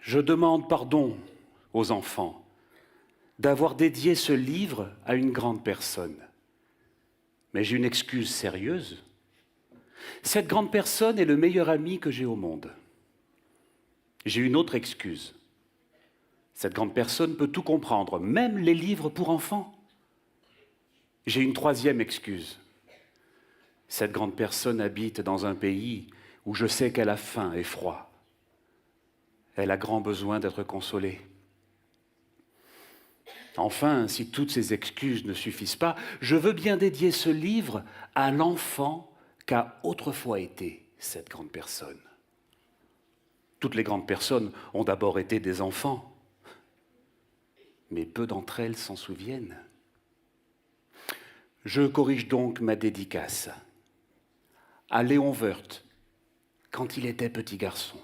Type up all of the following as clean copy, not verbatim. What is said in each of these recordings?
Je demande pardon aux enfants d'avoir dédié ce livre à une grande personne. Mais j'ai une excuse sérieuse. Cette grande personne est le meilleur ami que j'ai au monde. J'ai une autre excuse. Cette grande personne peut tout comprendre, même les livres pour enfants. J'ai une troisième excuse. Cette grande personne habite dans un pays où je sais qu'elle a faim et froid. Elle a grand besoin d'être consolée. Enfin, si toutes ces excuses ne suffisent pas, je veux bien dédier ce livre à l'enfant qu'a autrefois été cette grande personne. Toutes les grandes personnes ont d'abord été des enfants, mais peu d'entre elles s'en souviennent. Je corrige donc ma dédicace à Léon Woerth, quand il était petit garçon.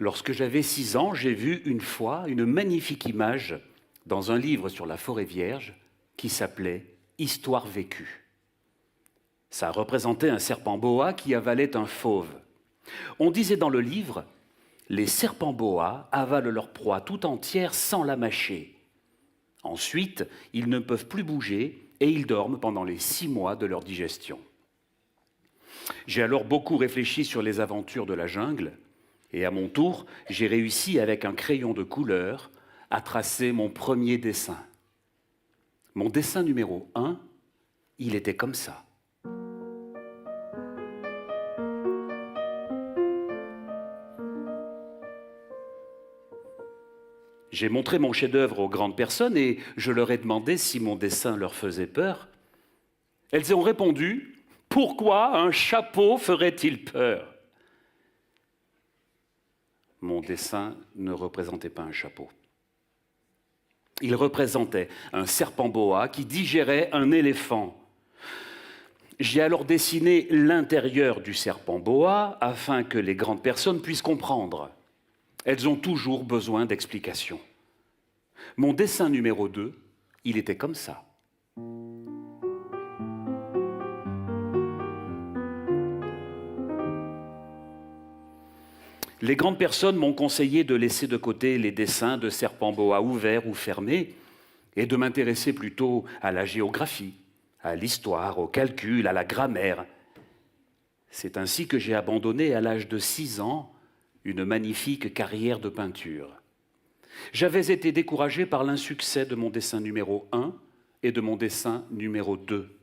Lorsque j'avais 6 ans, j'ai vu une fois une magnifique image dans un livre sur la forêt vierge qui s'appelait « Histoire vécue ». Ça représentait un serpent boa qui avalait un fauve. On disait dans le livre « Les serpents boas avalent leur proie tout entière sans la mâcher. Ensuite, ils ne peuvent plus bouger et ils dorment pendant les 6 mois de leur digestion. » J'ai alors beaucoup réfléchi sur les aventures de la jungle. Et à mon tour, j'ai réussi avec un crayon de couleur à tracer mon premier dessin. Mon dessin numéro 1, il était comme ça. J'ai montré mon chef-d'œuvre aux grandes personnes et je leur ai demandé si mon dessin leur faisait peur. Elles ont répondu « Pourquoi un chapeau ferait-il peur ?» Mon dessin ne représentait pas un chapeau. Il représentait un serpent boa qui digérait un éléphant. J'ai alors dessiné l'intérieur du serpent boa afin que les grandes personnes puissent comprendre. Elles ont toujours besoin d'explications. Mon dessin numéro 2, il était comme ça. Les grandes personnes m'ont conseillé de laisser de côté les dessins de serpents boa ouverts ou fermés et de m'intéresser plutôt à la géographie, à l'histoire, au calcul, à la grammaire. C'est ainsi que j'ai abandonné à l'âge de 6 ans une magnifique carrière de peinture. J'avais été découragé par l'insuccès de mon dessin numéro 1 et de mon dessin numéro 2.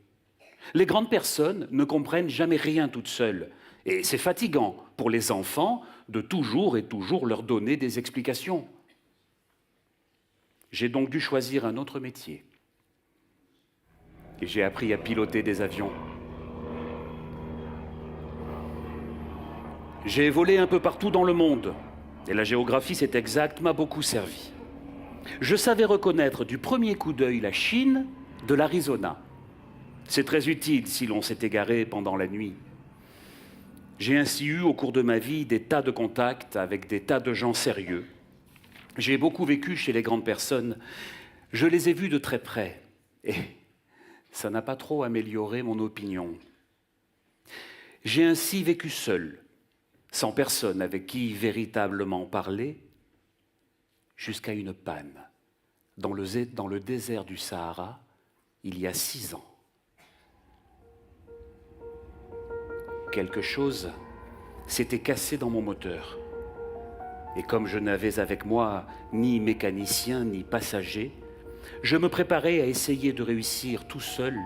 Les grandes personnes ne comprennent jamais rien toutes seules. Et c'est fatigant pour les enfants de toujours et toujours leur donner des explications. J'ai donc dû choisir un autre métier. Et j'ai appris à piloter des avions. J'ai volé un peu partout dans le monde. Et la géographie, c'est exact, m'a beaucoup servi. Je savais reconnaître du premier coup d'œil la Chine de l'Arizona. C'est très utile si l'on s'est égaré pendant la nuit. J'ai ainsi eu au cours de ma vie des tas de contacts avec des tas de gens sérieux. J'ai beaucoup vécu chez les grandes personnes. Je les ai vus de très près et ça n'a pas trop amélioré mon opinion. J'ai ainsi vécu seul, sans personne avec qui véritablement parler, jusqu'à une panne dans le désert du Sahara, il y a 6 ans. Quelque chose s'était cassé dans mon moteur. Et comme je n'avais avec moi ni mécanicien ni passager, je me préparais à essayer de réussir tout seul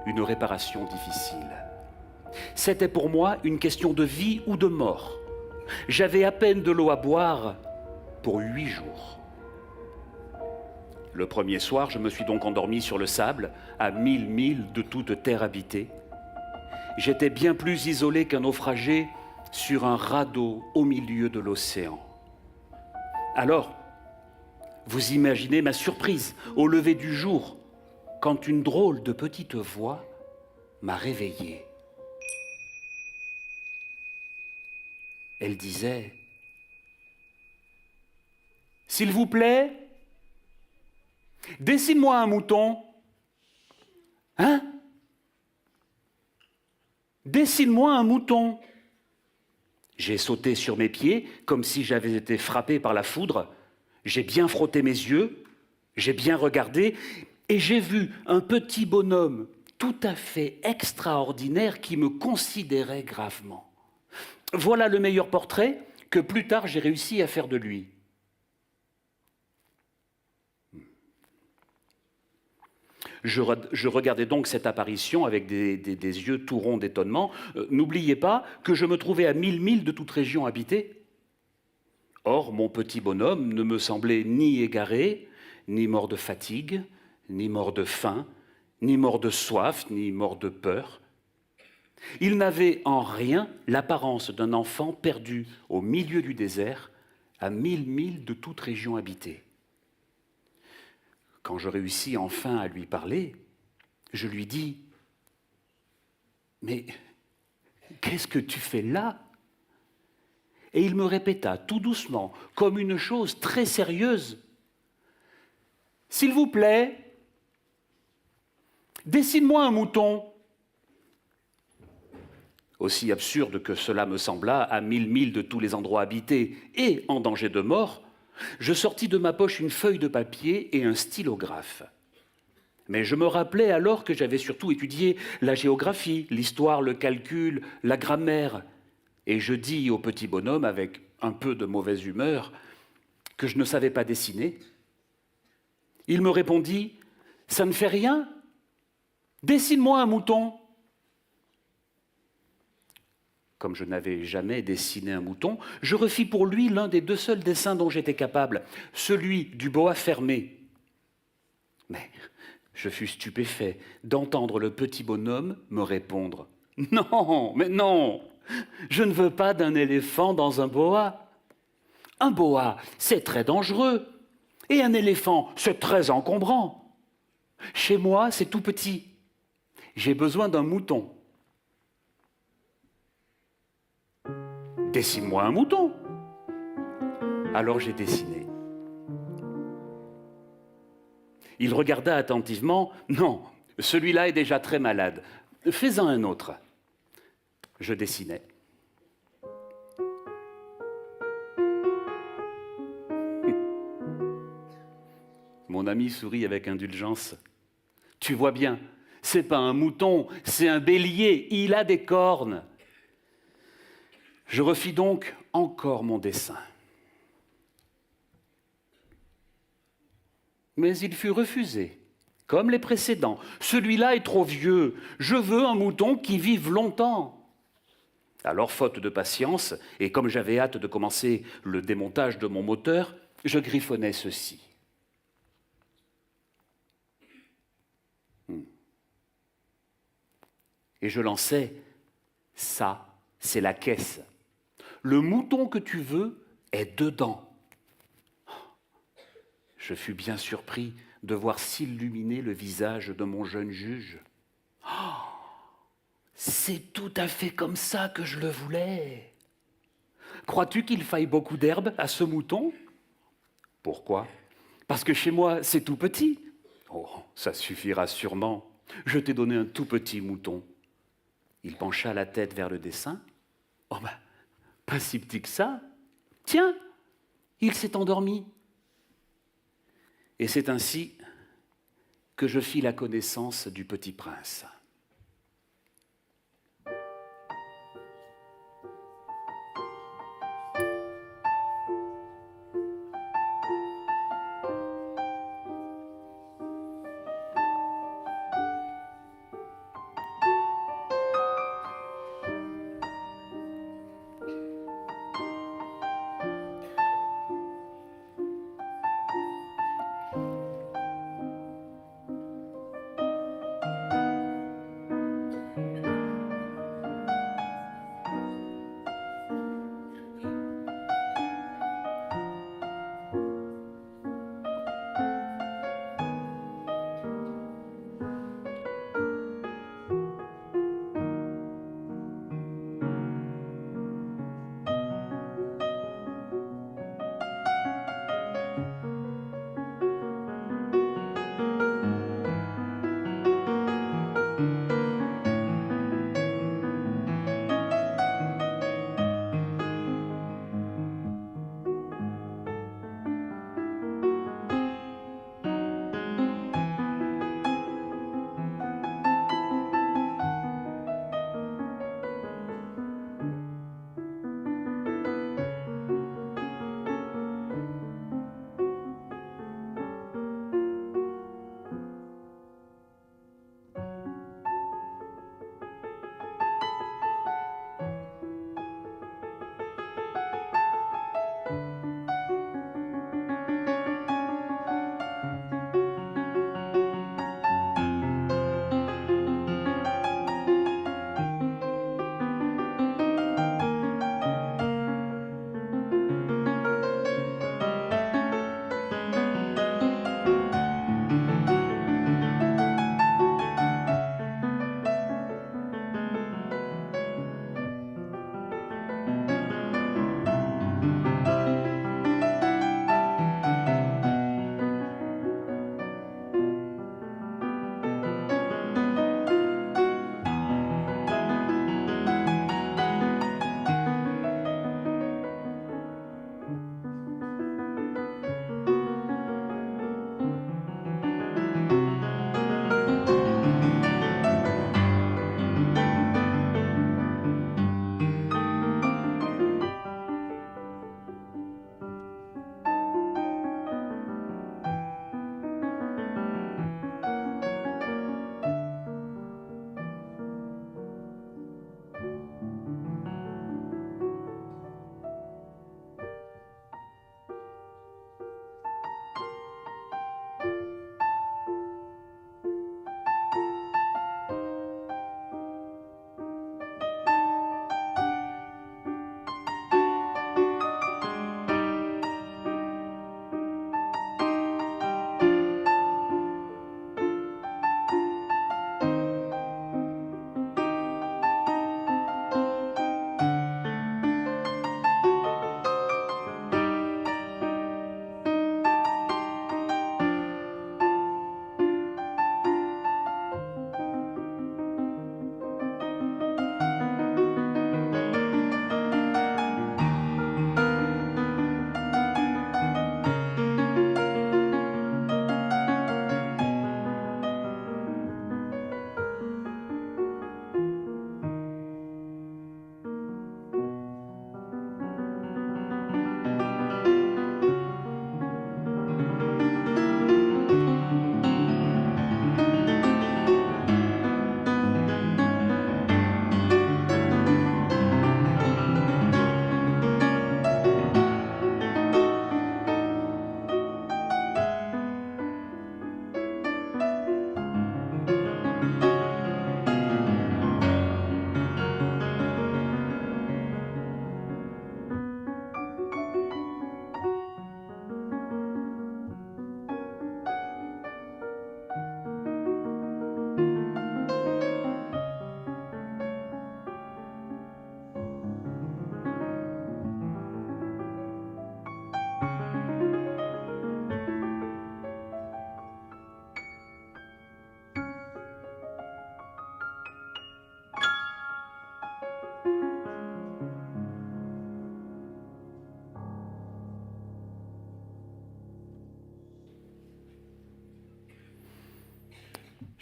une réparation difficile. C'était pour moi une question de vie ou de mort. J'avais à peine de l'eau à boire pour 8 jours. Le premier soir, je me suis donc endormi sur le sable, à 1000 milles de toute terre habitée. J'étais bien plus isolé qu'un naufragé sur un radeau au milieu de l'océan. Alors, vous imaginez ma surprise au lever du jour, quand une drôle de petite voix m'a réveillé. Elle disait « S'il vous plaît, dessine-moi un mouton. » Hein? Dessine-moi un mouton. J'ai sauté sur mes pieds comme si j'avais été frappé par la foudre. J'ai bien frotté mes yeux, j'ai bien regardé et j'ai vu un petit bonhomme tout à fait extraordinaire qui me considérait gravement. Voilà le meilleur portrait que plus tard j'ai réussi à faire de lui. Je regardais donc cette apparition avec des yeux tout ronds d'étonnement. N'oubliez pas que je me trouvais à 1000 milles de toute région habitée. Or, mon petit bonhomme ne me semblait ni égaré, ni mort de fatigue, ni mort de faim, ni mort de soif, ni mort de peur. Il n'avait en rien l'apparence d'un enfant perdu au milieu du désert, à 1000 milles de toute région habitée. Quand je réussis enfin à lui parler, je lui dis « Mais qu'est-ce que tu fais là ?» Et il me répéta tout doucement, comme une chose très sérieuse, « S'il vous plaît, dessine-moi un mouton. » Aussi absurde que cela me sembla, à 1000 milles de tous les endroits habités et en danger de mort, je sortis de ma poche une feuille de papier et un stylographe. Mais je me rappelais alors que j'avais surtout étudié la géographie, l'histoire, le calcul, la grammaire. Et je dis au petit bonhomme, avec un peu de mauvaise humeur, que je ne savais pas dessiner. Il me répondit « Ça ne fait rien. Dessine-moi un mouton. » Comme je n'avais jamais dessiné un mouton, je refis pour lui l'un des 2 seuls dessins dont j'étais capable, celui du boa fermé. Mais je fus stupéfait d'entendre le petit bonhomme me répondre « Non, mais non, je ne veux pas d'un éléphant dans un boa. Un boa, c'est très dangereux, et un éléphant, c'est très encombrant. Chez moi, c'est tout petit. J'ai besoin d'un mouton. » Dessine-moi un mouton. Alors j'ai dessiné. Il regarda attentivement. Non, celui-là est déjà très malade. Fais-en un autre. Je dessinais. Mon ami sourit avec indulgence. Tu vois bien, c'est pas un mouton, c'est un bélier. Il a des cornes. Je refis donc encore mon dessin. Mais il fut refusé, comme les précédents. Celui-là est trop vieux. Je veux un mouton qui vive longtemps. Alors, faute de patience, et comme j'avais hâte de commencer le démontage de mon moteur, je griffonnais ceci. Et je lançais, ça, c'est la caisse. Le mouton que tu veux est dedans. Je fus bien surpris de voir s'illuminer le visage de mon jeune juge. Oh, c'est tout à fait comme ça que je le voulais. Crois-tu qu'il faille beaucoup d'herbe à ce mouton? Pourquoi? Parce que chez moi, c'est tout petit. Oh, ça suffira sûrement. Je t'ai donné un tout petit mouton. Il pencha la tête vers le dessin. Oh ben, pas si petit que ça. Tiens, il s'est endormi. Et c'est ainsi que je fis la connaissance du petit prince.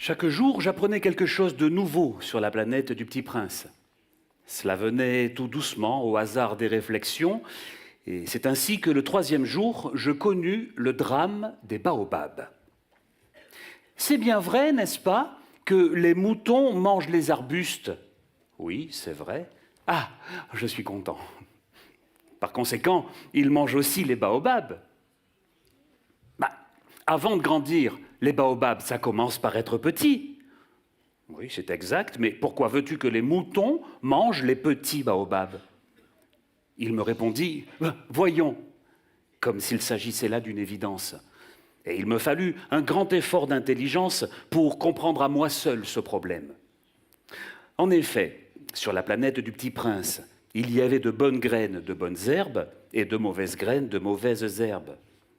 Chaque jour, j'apprenais quelque chose de nouveau sur la planète du Petit Prince. Cela venait tout doucement, au hasard des réflexions, et c'est ainsi que le 3e jour, je connus le drame des baobabs. C'est bien vrai, n'est-ce pas, que les moutons mangent les arbustes? Oui, c'est vrai. Ah, je suis content. Par conséquent, ils mangent aussi les baobabs. Avant de grandir, les baobabs, ça commence par être petit. Oui, c'est exact, mais pourquoi veux-tu que les moutons mangent les petits baobabs? Il me répondit, voyons, comme s'il s'agissait là d'une évidence. Et il me fallut un grand effort d'intelligence pour comprendre à moi seul ce problème. En effet, sur la planète du Petit Prince, il y avait de bonnes graines de bonnes herbes et de mauvaises graines de mauvaises herbes.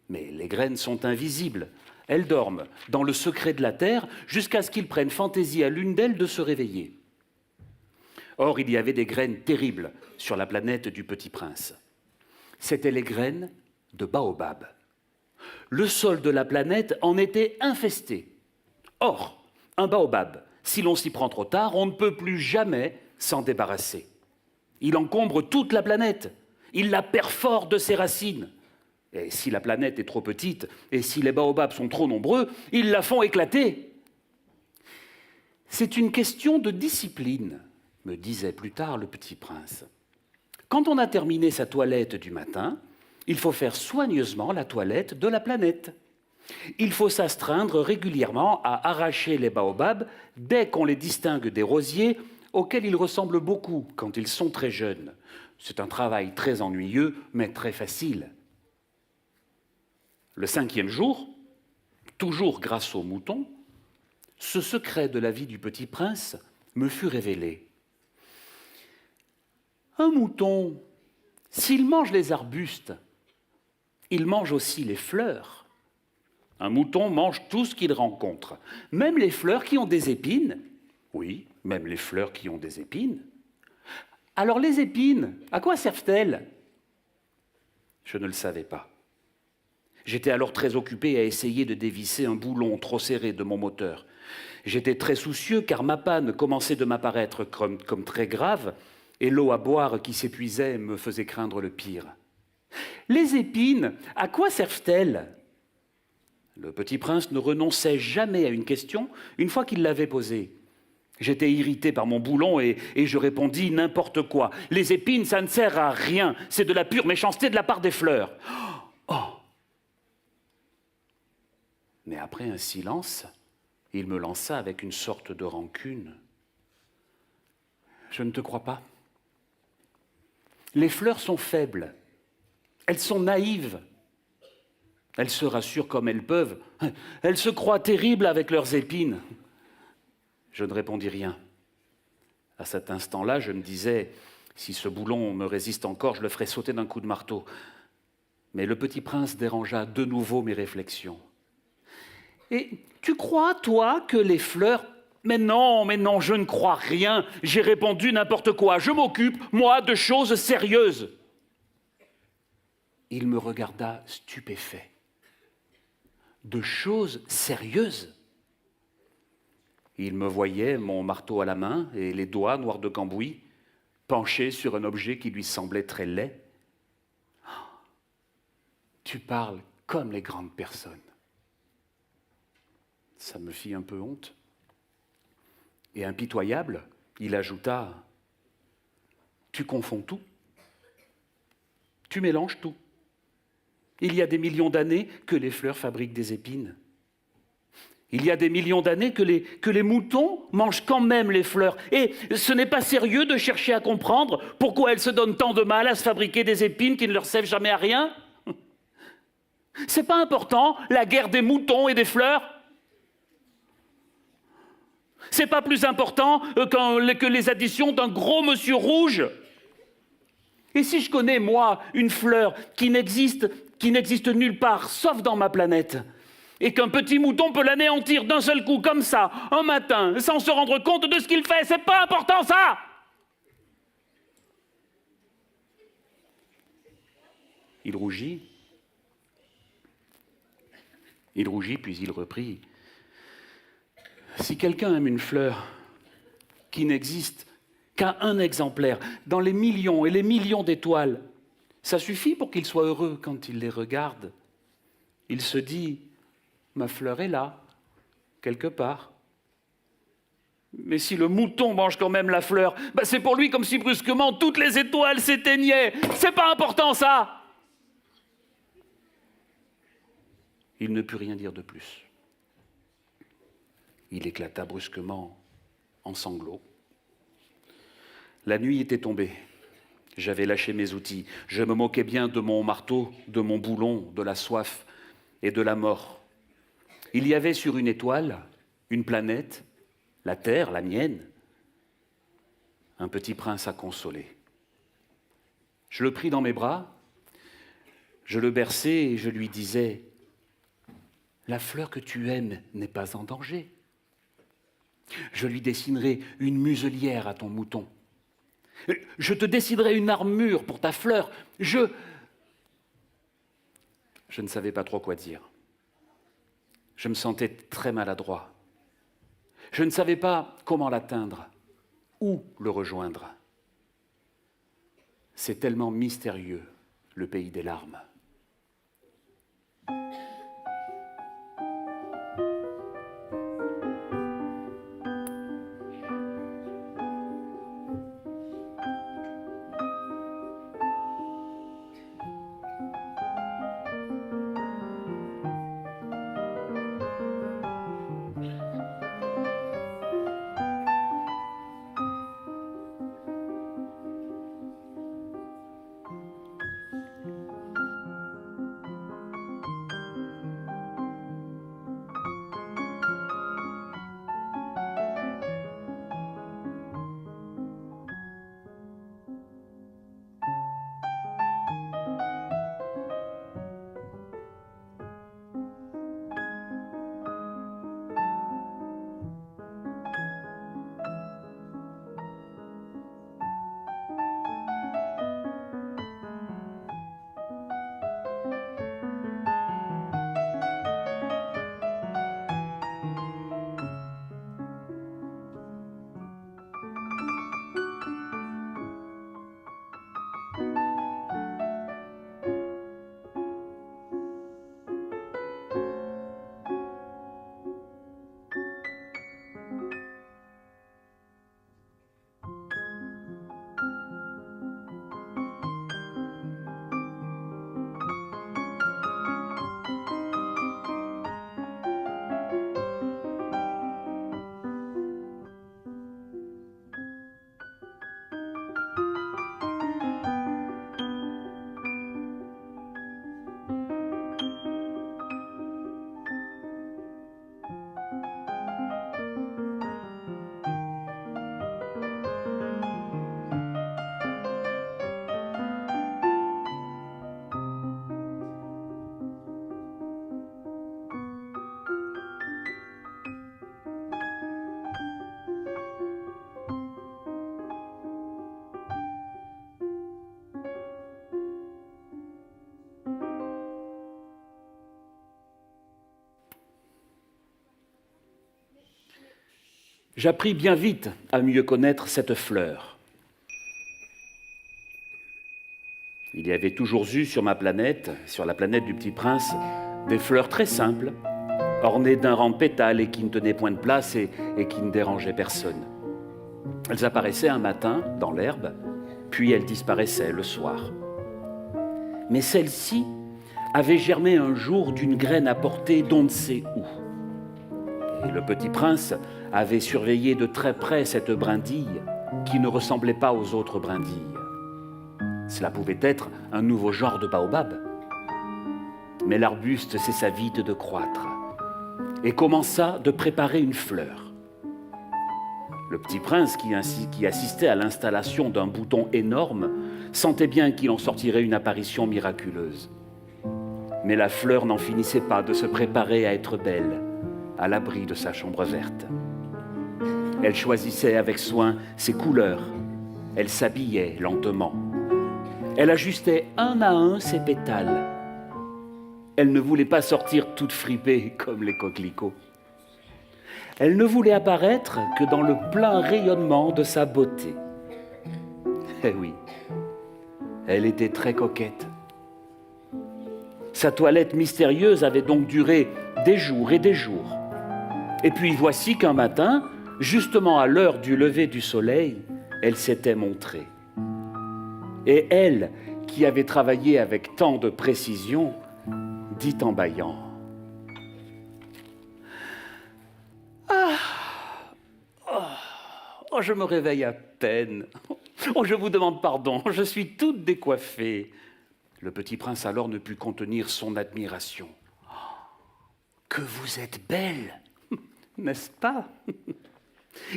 Mais les graines sont invisibles. Elles dorment dans le secret de la terre jusqu'à ce qu'il prenne fantaisie à l'une d'elles de se réveiller. Or, il y avait des graines terribles sur la planète du Petit Prince. C'étaient les graines de baobab. Le sol de la planète en était infesté. Or, un baobab, si l'on s'y prend trop tard, on ne peut plus jamais s'en débarrasser. Il encombre toute la planète. Il la perfore de ses racines. Et si la planète est trop petite, et si les baobabs sont trop nombreux, ils la font éclater. C'est une question de discipline, me disait plus tard le Petit Prince. Quand on a terminé sa toilette du matin, il faut faire soigneusement la toilette de la planète. Il faut s'astreindre régulièrement à arracher les baobabs dès qu'on les distingue des rosiers auxquels ils ressemblent beaucoup quand ils sont très jeunes. C'est un travail très ennuyeux, mais très facile. Le 5e jour, toujours grâce aux moutons, ce secret de la vie du Petit Prince me fut révélé. Un mouton, s'il mange les arbustes, il mange aussi les fleurs. Un mouton mange tout ce qu'il rencontre, même les fleurs qui ont des épines. Oui, même les fleurs qui ont des épines. Alors les épines, à quoi servent-elles? Je ne le savais pas. J'étais alors très occupé à essayer de dévisser un boulon trop serré de mon moteur. J'étais très soucieux car ma panne commençait de m'apparaître comme très grave et l'eau à boire qui s'épuisait me faisait craindre le pire. Les épines, à quoi servent-elles? Le Petit Prince ne renonçait jamais à une question une fois qu'il l'avait posée. J'étais irrité par mon boulon et je répondis n'importe quoi. Les épines, ça ne sert à rien. C'est de la pure méchanceté de la part des fleurs. Oh! Mais après un silence, il me lança avec une sorte de rancune. Je ne te crois pas. Les fleurs sont faibles. Elles sont naïves. Elles se rassurent comme elles peuvent. Elles se croient terribles avec leurs épines. Je ne répondis rien. À cet instant-là, je me disais, si ce boulon me résiste encore, je le ferai sauter d'un coup de marteau. Mais le Petit Prince dérangea de nouveau mes réflexions. Et tu crois, toi, que les fleurs... Mais non, je ne crois rien. J'ai répondu n'importe quoi. Je m'occupe, moi, de choses sérieuses. Il me regarda stupéfait. De choses sérieuses? Il me voyait, mon marteau à la main et les doigts noirs de cambouis, penché sur un objet qui lui semblait très laid. Tu parles comme les grandes personnes. Ça me fit un peu honte. Et impitoyable, il ajouta, « Tu confonds tout. Tu mélanges tout. Il y a des millions d'années que les fleurs fabriquent des épines. Il y a des millions d'années que les moutons mangent quand même les fleurs. Et ce n'est pas sérieux de chercher à comprendre pourquoi elles se donnent tant de mal à se fabriquer des épines qui ne leur servent jamais à rien. C'est pas important, la guerre des moutons et des fleurs. C'est pas plus important que les additions d'un gros monsieur rouge. Et si je connais, moi, une fleur qui n'existe nulle part, sauf dans ma planète, et qu'un petit mouton peut l'anéantir d'un seul coup, comme ça, un matin, sans se rendre compte de ce qu'il fait, c'est pas important, ça! Il rougit, puis il reprit. Si quelqu'un aime une fleur qui n'existe qu'à un exemplaire, dans les millions et les millions d'étoiles, ça suffit pour qu'il soit heureux quand il les regarde. Il se dit, ma fleur est là, quelque part. Mais si le mouton mange quand même la fleur, c'est pour lui comme si brusquement toutes les étoiles s'éteignaient. C'est pas important ça! Il ne put rien dire de plus. Il éclata brusquement en sanglots. La nuit était tombée. J'avais lâché mes outils. Je me moquais bien de mon marteau, de mon boulon, de la soif et de la mort. Il y avait sur une étoile, une planète, la terre, la mienne, un petit prince à consoler. Je le pris dans mes bras, je le berçai et je lui disais « La fleur que tu aimes n'est pas en danger. Je lui dessinerai une muselière à ton mouton. Je te dessinerai une armure pour ta fleur. Je ne savais pas trop quoi dire. Je me sentais très maladroit. Je ne savais pas comment l'atteindre, où le rejoindre. C'est tellement mystérieux, le pays des larmes. J'appris bien vite à mieux connaître cette fleur. Il y avait toujours eu sur ma planète, sur la planète du Petit Prince, des fleurs très simples, ornées d'un rang de pétales et qui ne tenaient point de place et qui ne dérangeaient personne. Elles apparaissaient un matin dans l'herbe, puis elles disparaissaient le soir. Mais celle-ci avait germé un jour d'une graine apportée d'on ne sait où. Et le Petit Prince avait surveillé de très près cette brindille qui ne ressemblait pas aux autres brindilles. Cela pouvait être un nouveau genre de baobab. Mais l'arbuste cessa vite de croître et commença de préparer une fleur. Le Petit Prince, qui assistait à l'installation d'un bouton énorme, sentait bien qu'il en sortirait une apparition miraculeuse. Mais la fleur n'en finissait pas de se préparer à être belle, à l'abri de sa chambre verte. Elle choisissait avec soin ses couleurs. Elle s'habillait lentement. Elle ajustait un à un ses pétales. Elle ne voulait pas sortir toute fripée comme les coquelicots. Elle ne voulait apparaître que dans le plein rayonnement de sa beauté. Eh oui, elle était très coquette. Sa toilette mystérieuse avait donc duré des jours et des jours. Et puis voici qu'un matin, justement à l'heure du lever du soleil, elle s'était montrée. Et elle, qui avait travaillé avec tant de précision, dit en bâillant: « Ah, oh, je me réveille à peine. Oh, je vous demande pardon, je suis toute décoiffée. » Le petit prince alors ne put contenir son admiration. « Que vous êtes belle, n'est-ce pas ?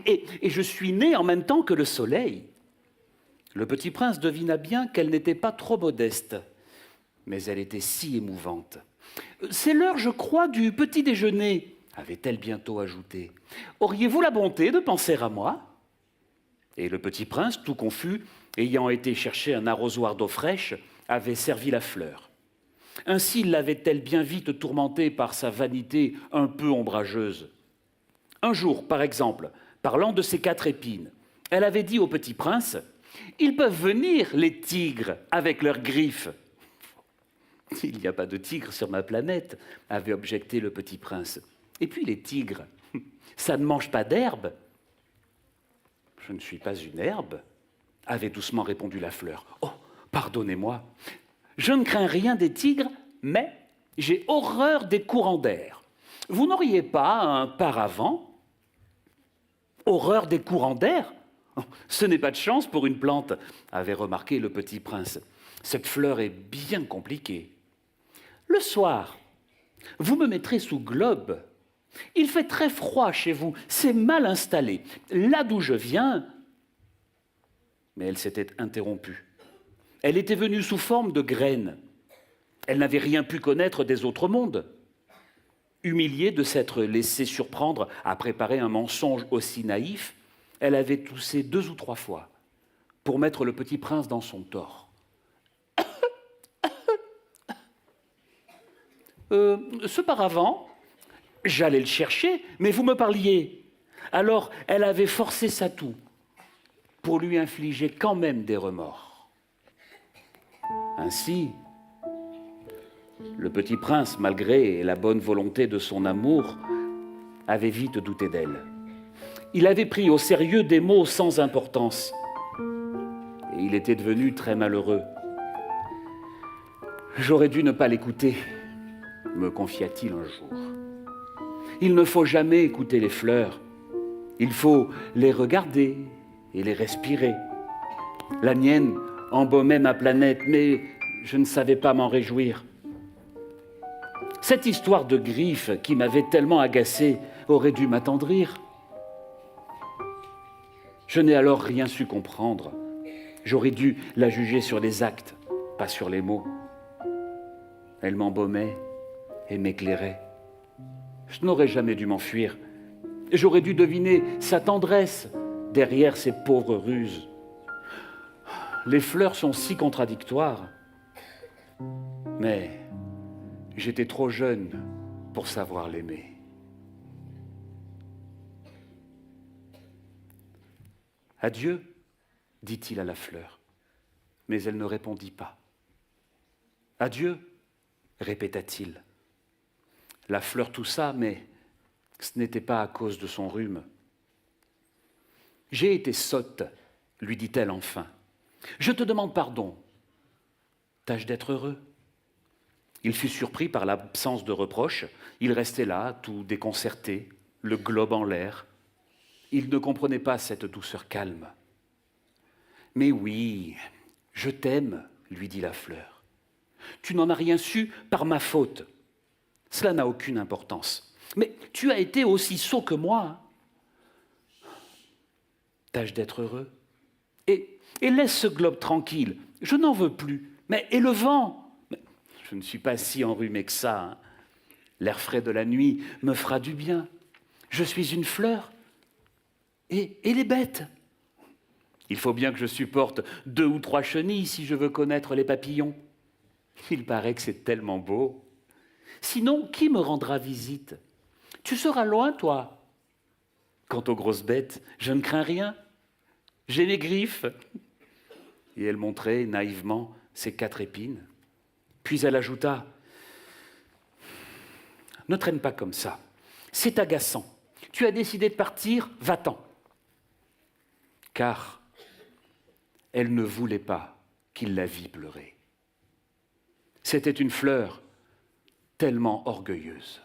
Et je suis née en même temps que le soleil. » Le petit prince devina bien qu'elle n'était pas trop modeste, mais elle était si émouvante. « C'est l'heure, je crois, du petit déjeuner, » avait-elle bientôt ajouté. « Auriez-vous la bonté de penser à moi ?» Et le petit prince, tout confus, ayant été chercher un arrosoir d'eau fraîche, avait servi la fleur. Ainsi l'avait-elle bien vite tourmentée par sa vanité un peu ombrageuse. Un jour, par exemple, parlant de ses 4 épines, elle avait dit au petit prince: « Ils peuvent venir, les tigres, avec leurs griffes. » « Il n'y a pas de tigres sur ma planète, » avait objecté le petit prince. « Et puis les tigres, ça ne mange pas d'herbe. »« Je ne suis pas une herbe, » avait doucement répondu la fleur. « Oh, pardonnez-moi, je ne crains rien des tigres, mais j'ai horreur des courants d'air. Vous n'auriez pas un paravent ? » « Horreur des courants d'air ? Ce n'est pas de chance pour une plante, » avait remarqué le petit prince. « Cette fleur est bien compliquée. Le soir, vous me mettrez sous globe. Il fait très froid chez vous, c'est mal installé. Là d'où je viens... » Mais elle s'était interrompue. Elle était venue sous forme de graine. Elle n'avait rien pu connaître des autres mondes. Humiliée de s'être laissée surprendre à préparer un mensonge aussi naïf, elle avait toussé 2 ou 3 fois pour mettre le petit prince dans son tort. Ce paravent, j'allais le chercher, mais vous me parliez. » Alors elle avait forcé sa toux pour lui infliger quand même des remords. Ainsi, le petit prince, malgré la bonne volonté de son amour, avait vite douté d'elle. Il avait pris au sérieux des mots sans importance. Et il était devenu très malheureux. « J'aurais dû ne pas l'écouter, » me confia-t-il un jour. « Il ne faut jamais écouter les fleurs. Il faut les regarder et les respirer. La mienne embaumait ma planète, mais je ne savais pas m'en réjouir. Cette histoire de griffes qui m'avait tellement agacé aurait dû m'attendrir. Je n'ai alors rien su comprendre. J'aurais dû la juger sur les actes, pas sur les mots. Elle m'embaumait et m'éclairait. Je n'aurais jamais dû m'enfuir. J'aurais dû deviner sa tendresse derrière ses pauvres ruses. Les fleurs sont si contradictoires. Mais j'étais trop jeune pour savoir l'aimer. » « Adieu, » dit-il à la fleur, mais elle ne répondit pas. « Adieu, » répéta-t-il. La fleur toussa, mais ce n'était pas à cause de son rhume. « J'ai été sotte, » lui dit-elle enfin. « Je te demande pardon. Tâche d'être heureux. » Il fut surpris par l'absence de reproche. Il restait là, tout déconcerté, le globe en l'air. Il ne comprenait pas cette douceur calme. « Mais oui, je t'aime, » lui dit la fleur. « Tu n'en as rien su par ma faute. Cela n'a aucune importance. Mais tu as été aussi sot que moi. Tâche d'être heureux. Et laisse ce globe tranquille. Je n'en veux plus. Mais et le vent ? Je ne suis pas si enrhumé que ça. Hein. L'air frais de la nuit me fera du bien. Je suis une fleur. Et les bêtes ? Il faut bien que je supporte 2 ou 3 chenilles si je veux connaître les papillons. Il paraît que c'est tellement beau. Sinon, qui me rendra visite ? Tu seras loin, toi ? Quant aux grosses bêtes, je ne crains rien. J'ai mes griffes. Et elle montrait naïvement ses 4 épines. Puis elle ajouta, « Ne traîne pas comme ça, c'est agaçant. Tu as décidé de partir, va-t'en. » Car elle ne voulait pas qu'il la vît pleurer. C'était une fleur tellement orgueilleuse.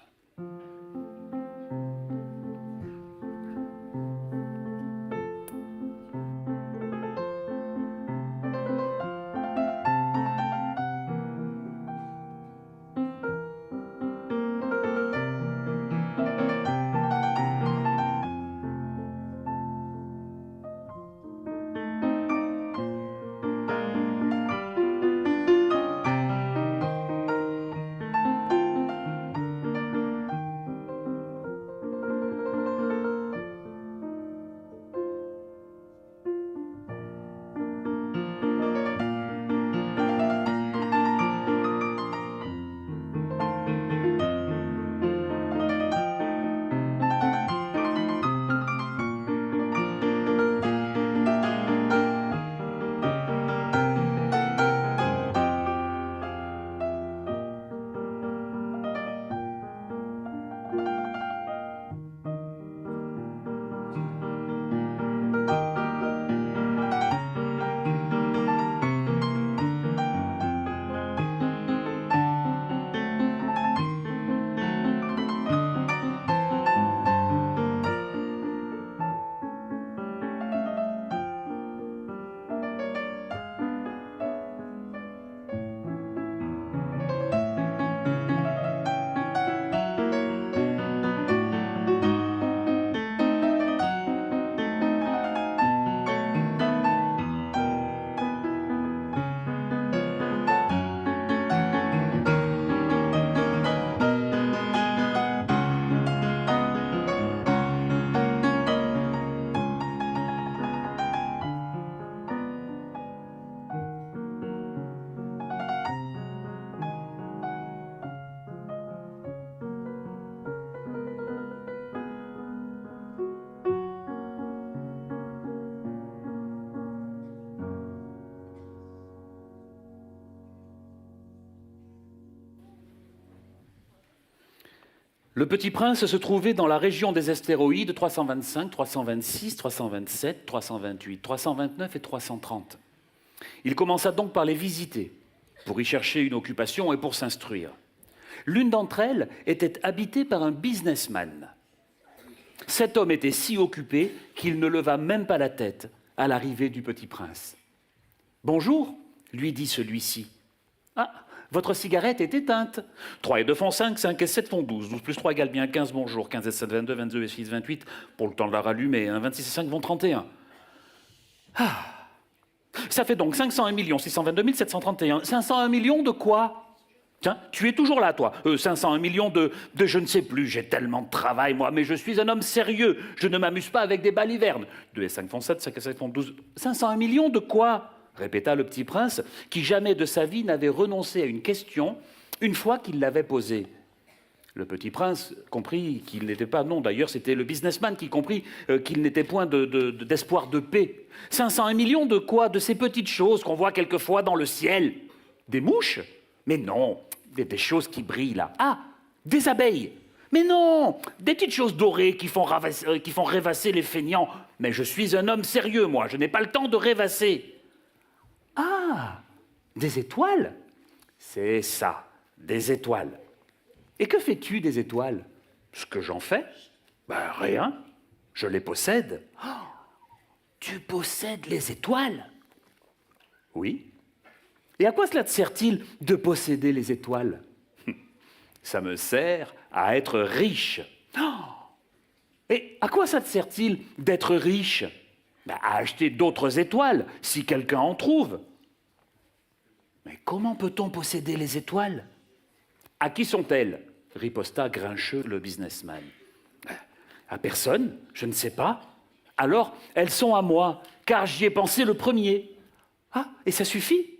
Le Petit Prince se trouvait dans la région des astéroïdes 325, 326, 327, 328, 329 et 330. Il commença donc par les visiter, pour y chercher une occupation et pour s'instruire. L'une d'entre elles était habitée par un businessman. Cet homme était si occupé qu'il ne leva même pas la tête à l'arrivée du Petit Prince. « Bonjour », lui dit celui-ci. « Ah, votre cigarette est éteinte. 3 et 2 font 5, 5 et 7 font 12. 12 plus 3 égale bien 15, bonjour. 15 et 7, 22, 22 et 6, 28. Pour le temps de la rallumer, 26 et 5 vont 31. Ah, ça fait donc 501 622 731. 501 millions de quoi? Tiens, tu es toujours là, toi. 501 millions de je ne sais plus. J'ai tellement de travail, moi, mais je suis un homme sérieux. Je ne m'amuse pas avec des balivernes. 2 et 5 font 7, 5 et 7 font 12. 501 millions de quoi? Répéta le Petit Prince, qui jamais de sa vie n'avait renoncé à une question une fois qu'il l'avait posée. Le Petit Prince comprit qu'il n'était pas... Non, d'ailleurs, c'était le businessman qui comprit qu'il n'était point d'espoir de paix. 501 millions de quoi? De ces petites choses qu'on voit quelquefois dans le ciel. Des mouches? Mais non, des choses qui brillent là. Ah, des abeilles? Mais non, des petites choses dorées qui font rêvasser les feignants. Mais je suis un homme sérieux, moi, je n'ai pas le temps de rêvasser. Ah, des étoiles? C'est ça, des étoiles. Et que fais-tu des étoiles? Ce que j'en fais? Ben rien, je les possède. Oh, tu possèdes les étoiles? Oui. Et à quoi cela te sert-il de posséder les étoiles? Ça me sert à être riche. Oh, et à quoi ça te sert-il d'être riche? Ben, à acheter d'autres étoiles, si quelqu'un en trouve. Mais comment peut-on posséder les étoiles? À qui sont-elles? Riposta grincheux le businessman. À personne, je ne sais pas. Alors, elles sont à moi, car j'y ai pensé le premier. Ah, et ça suffit?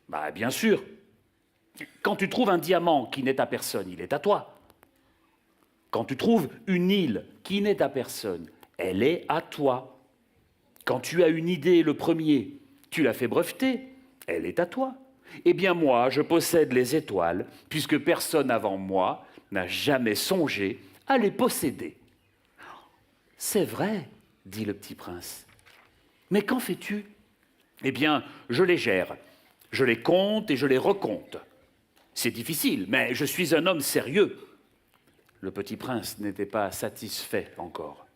Bah, bien sûr. Quand tu trouves un diamant qui n'est à personne, il est à toi. Quand tu trouves une île qui n'est à personne, elle est à toi. Quand tu as une idée le premier, tu l'as fait breveter, elle est à toi. Eh bien moi, je possède les étoiles, puisque personne avant moi n'a jamais songé à les posséder. C'est vrai, dit le petit prince. Mais qu'en fais-tu? Eh bien, je les gère. Je les compte et je les recompte. C'est difficile, mais je suis un homme sérieux. Le petit prince n'était pas satisfait encore.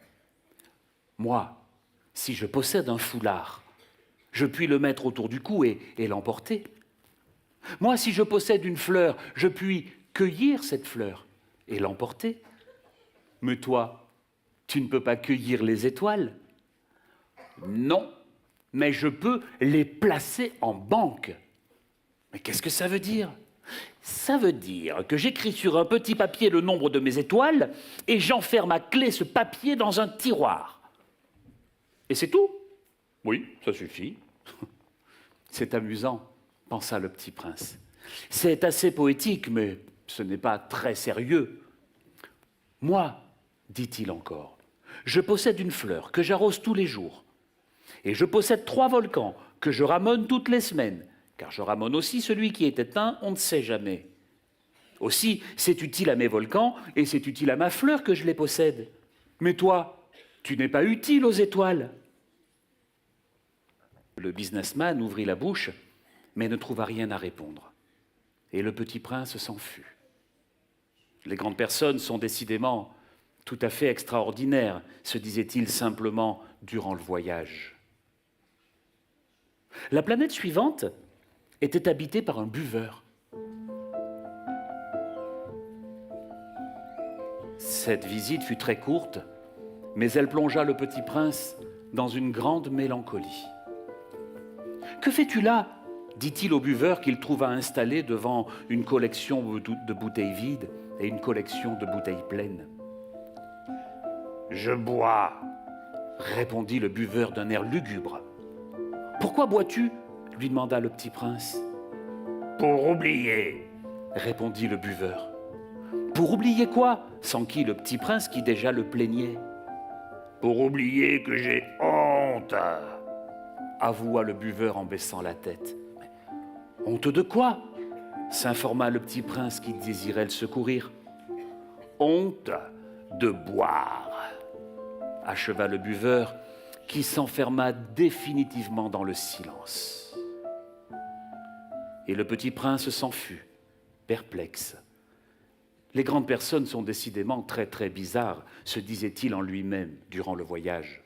Moi, si je possède un foulard, je puis le mettre autour du cou et l'emporter. Moi, si je possède une fleur, je puis cueillir cette fleur et l'emporter. Mais toi, tu ne peux pas cueillir les étoiles? Non, mais je peux les placer en banque. Mais qu'est-ce que ça veut dire? Ça veut dire que j'écris sur un petit papier le nombre de mes étoiles et j'enferme à clé ce papier dans un tiroir. Et c'est tout? Oui, ça suffit. C'est amusant, pensa le petit prince. C'est assez poétique, mais ce n'est pas très sérieux. Moi, dit-il encore, je possède une fleur que j'arrose tous les jours. Et je possède 3 volcans que je ramone toutes les semaines, car je ramone aussi celui qui est éteint, on ne sait jamais. Aussi, c'est utile à mes volcans et c'est utile à ma fleur que je les possède. Mais toi, tu n'es pas utile aux étoiles. Le businessman ouvrit la bouche, mais ne trouva rien à répondre. Et le petit prince s'en fut. Les grandes personnes sont décidément tout à fait extraordinaires, se disait-il simplement durant le voyage. La planète suivante était habitée par un buveur. Cette visite fut très courte, mais elle plongea le petit prince dans une grande mélancolie. « Que fais-tu là » dit-il au buveur qu'il trouva installé devant une collection de bouteilles vides et une collection de bouteilles pleines. « Je bois » répondit le buveur d'un air lugubre. « Pourquoi bois-tu » lui demanda le petit prince. « Pour oublier » répondit le buveur. « Pour oublier quoi » s'enquit le petit prince qui déjà le plaignait. « Pour oublier que j'ai honte » avoua le buveur en baissant la tête. « Honte de quoi » s'informa le petit prince qui désirait le secourir. « Honte de boire » acheva le buveur qui s'enferma définitivement dans le silence. Et le petit prince s'en fut, perplexe. Les grandes personnes sont décidément très très bizarres, se disait-il en lui-même durant le voyage.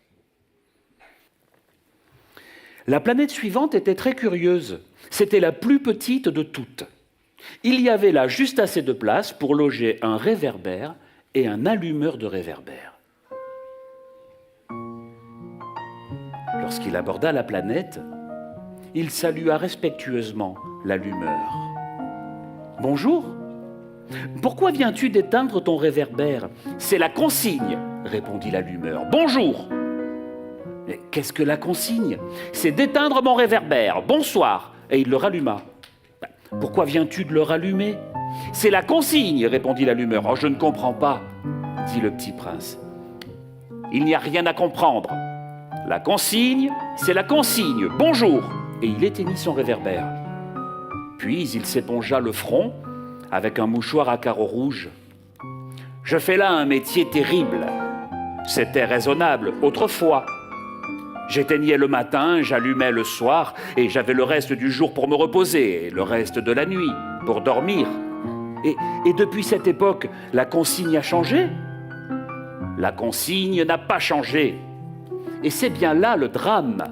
La planète suivante était très curieuse. C'était la plus petite de toutes. Il y avait là juste assez de place pour loger un réverbère et un allumeur de réverbère. Lorsqu'il aborda la planète, il salua respectueusement l'allumeur. « Bonjour, pourquoi viens-tu d'éteindre ton réverbère ? C'est la consigne, répondit l'allumeur. Bonjour ! Mais qu'est-ce que la consigne ? C'est d'éteindre mon réverbère. Bonsoir ! Et il le ralluma. Pourquoi viens-tu de le rallumer ? C'est la consigne, répondit l'allumeur. Oh, je ne comprends pas, dit le petit prince. Il n'y a rien à comprendre. La consigne, c'est la consigne. Bonjour ! Et il éteignit son réverbère. Puis il s'épongea le front avec un mouchoir à carreaux rouges. Je fais là un métier terrible. C'était raisonnable autrefois. J'éteignais le matin, j'allumais le soir, et j'avais le reste du jour pour me reposer, et le reste de la nuit pour dormir. Et depuis cette époque, la consigne a changé ? La consigne n'a pas changé. Et c'est bien là le drame.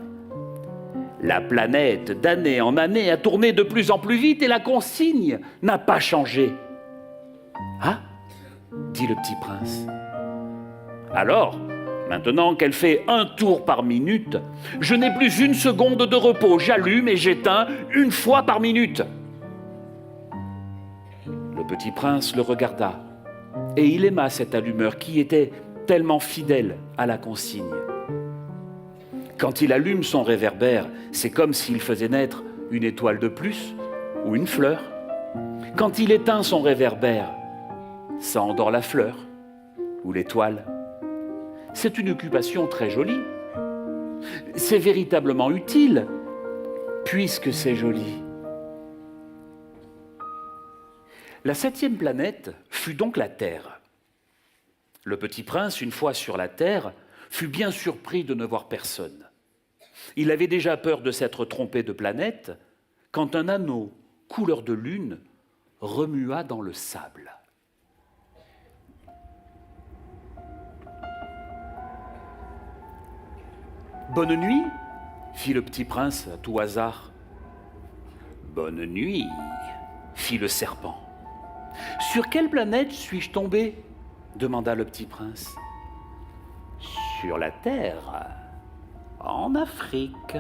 La planète, d'année en année, a tourné de plus en plus vite et la consigne n'a pas changé. « Ah » dit le petit prince. « Alors, maintenant qu'elle fait un tour par minute, je n'ai plus une seconde de repos. J'allume et j'éteins 1 fois par minute. » Le petit prince le regarda et il aima cet allumeur qui était tellement fidèle à la consigne. Quand il allume son réverbère, c'est comme s'il faisait naître une étoile de plus ou une fleur. Quand il éteint son réverbère, ça endort la fleur ou l'étoile. C'est une occupation très jolie. C'est véritablement utile, puisque c'est joli. La 7e planète fut donc la Terre. Le petit prince, une fois sur la Terre, fut bien surpris de ne voir personne. Il avait déjà peur de s'être trompé de planète quand un anneau couleur de lune remua dans le sable. « Bonne nuit » fit le petit prince à tout hasard. « Bonne nuit » fit le serpent. « Sur quelle planète suis-je tombé » demanda le petit prince. « Sur la Terre, en Afrique »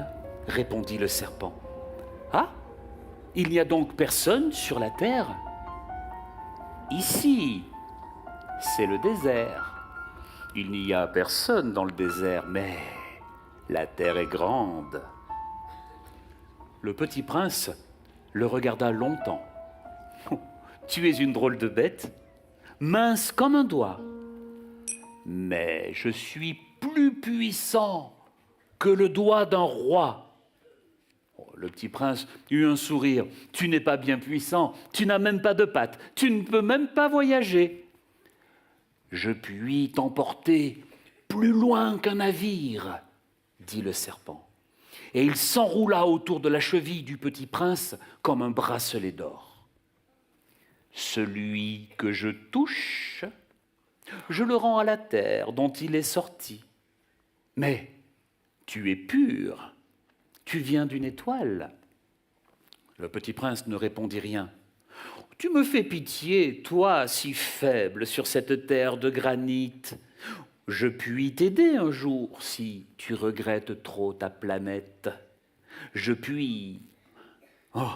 répondit le serpent. « Ah, il n'y a donc personne sur la Terre ? Ici, c'est le désert. Il n'y a personne dans le désert, mais la Terre est grande. » Le petit prince le regarda longtemps. « Tu es une drôle de bête, mince comme un doigt. Mais je suis plus puissant que le doigt d'un roi. » Le petit prince eut un sourire. « Tu n'es pas bien puissant, tu n'as même pas de pattes, tu ne peux même pas voyager. Je puis t'emporter plus loin qu'un navire, » dit le serpent. Et il s'enroula autour de la cheville du petit prince comme un bracelet d'or. « Celui que je touche, je le rends à la terre dont il est sorti. Mais tu es pur, tu viens d'une étoile. » Le petit prince ne répondit rien. « Tu me fais pitié, toi, si faible sur cette terre de granit. Je puis t'aider un jour si tu regrettes trop ta planète. Je puis... » « Oh,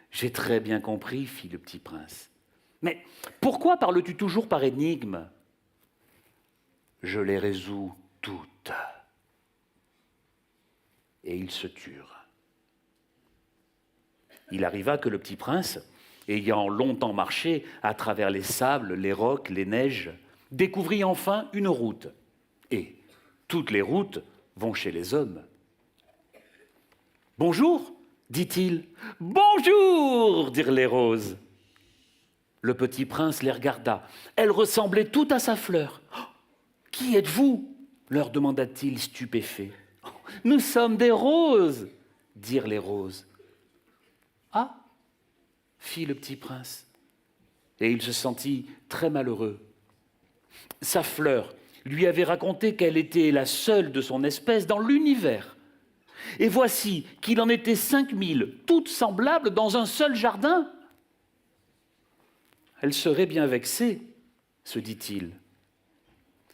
j'ai très bien compris, fit le petit prince. Mais pourquoi parles-tu toujours par énigmes ? Je les résous toutes. » Et ils se turent. Il arriva que le petit prince, ayant longtemps marché à travers les sables, les rocs, les neiges, découvrit enfin une route. Et toutes les routes vont chez les hommes. « Bonjour » dit-il. « Bonjour » dirent les roses. Le petit prince les regarda. Elles ressemblaient toutes à sa fleur. « Oh, qui êtes-vous » leur demanda-t-il stupéfait. « Nous sommes des roses » dirent les roses. « Ah » fit le petit prince. Et il se sentit très malheureux. Sa fleur lui avait raconté qu'elle était la seule de son espèce dans l'univers. Et voici qu'il en était 5000, toutes semblables dans un seul jardin. Elle serait bien vexée, se dit-il.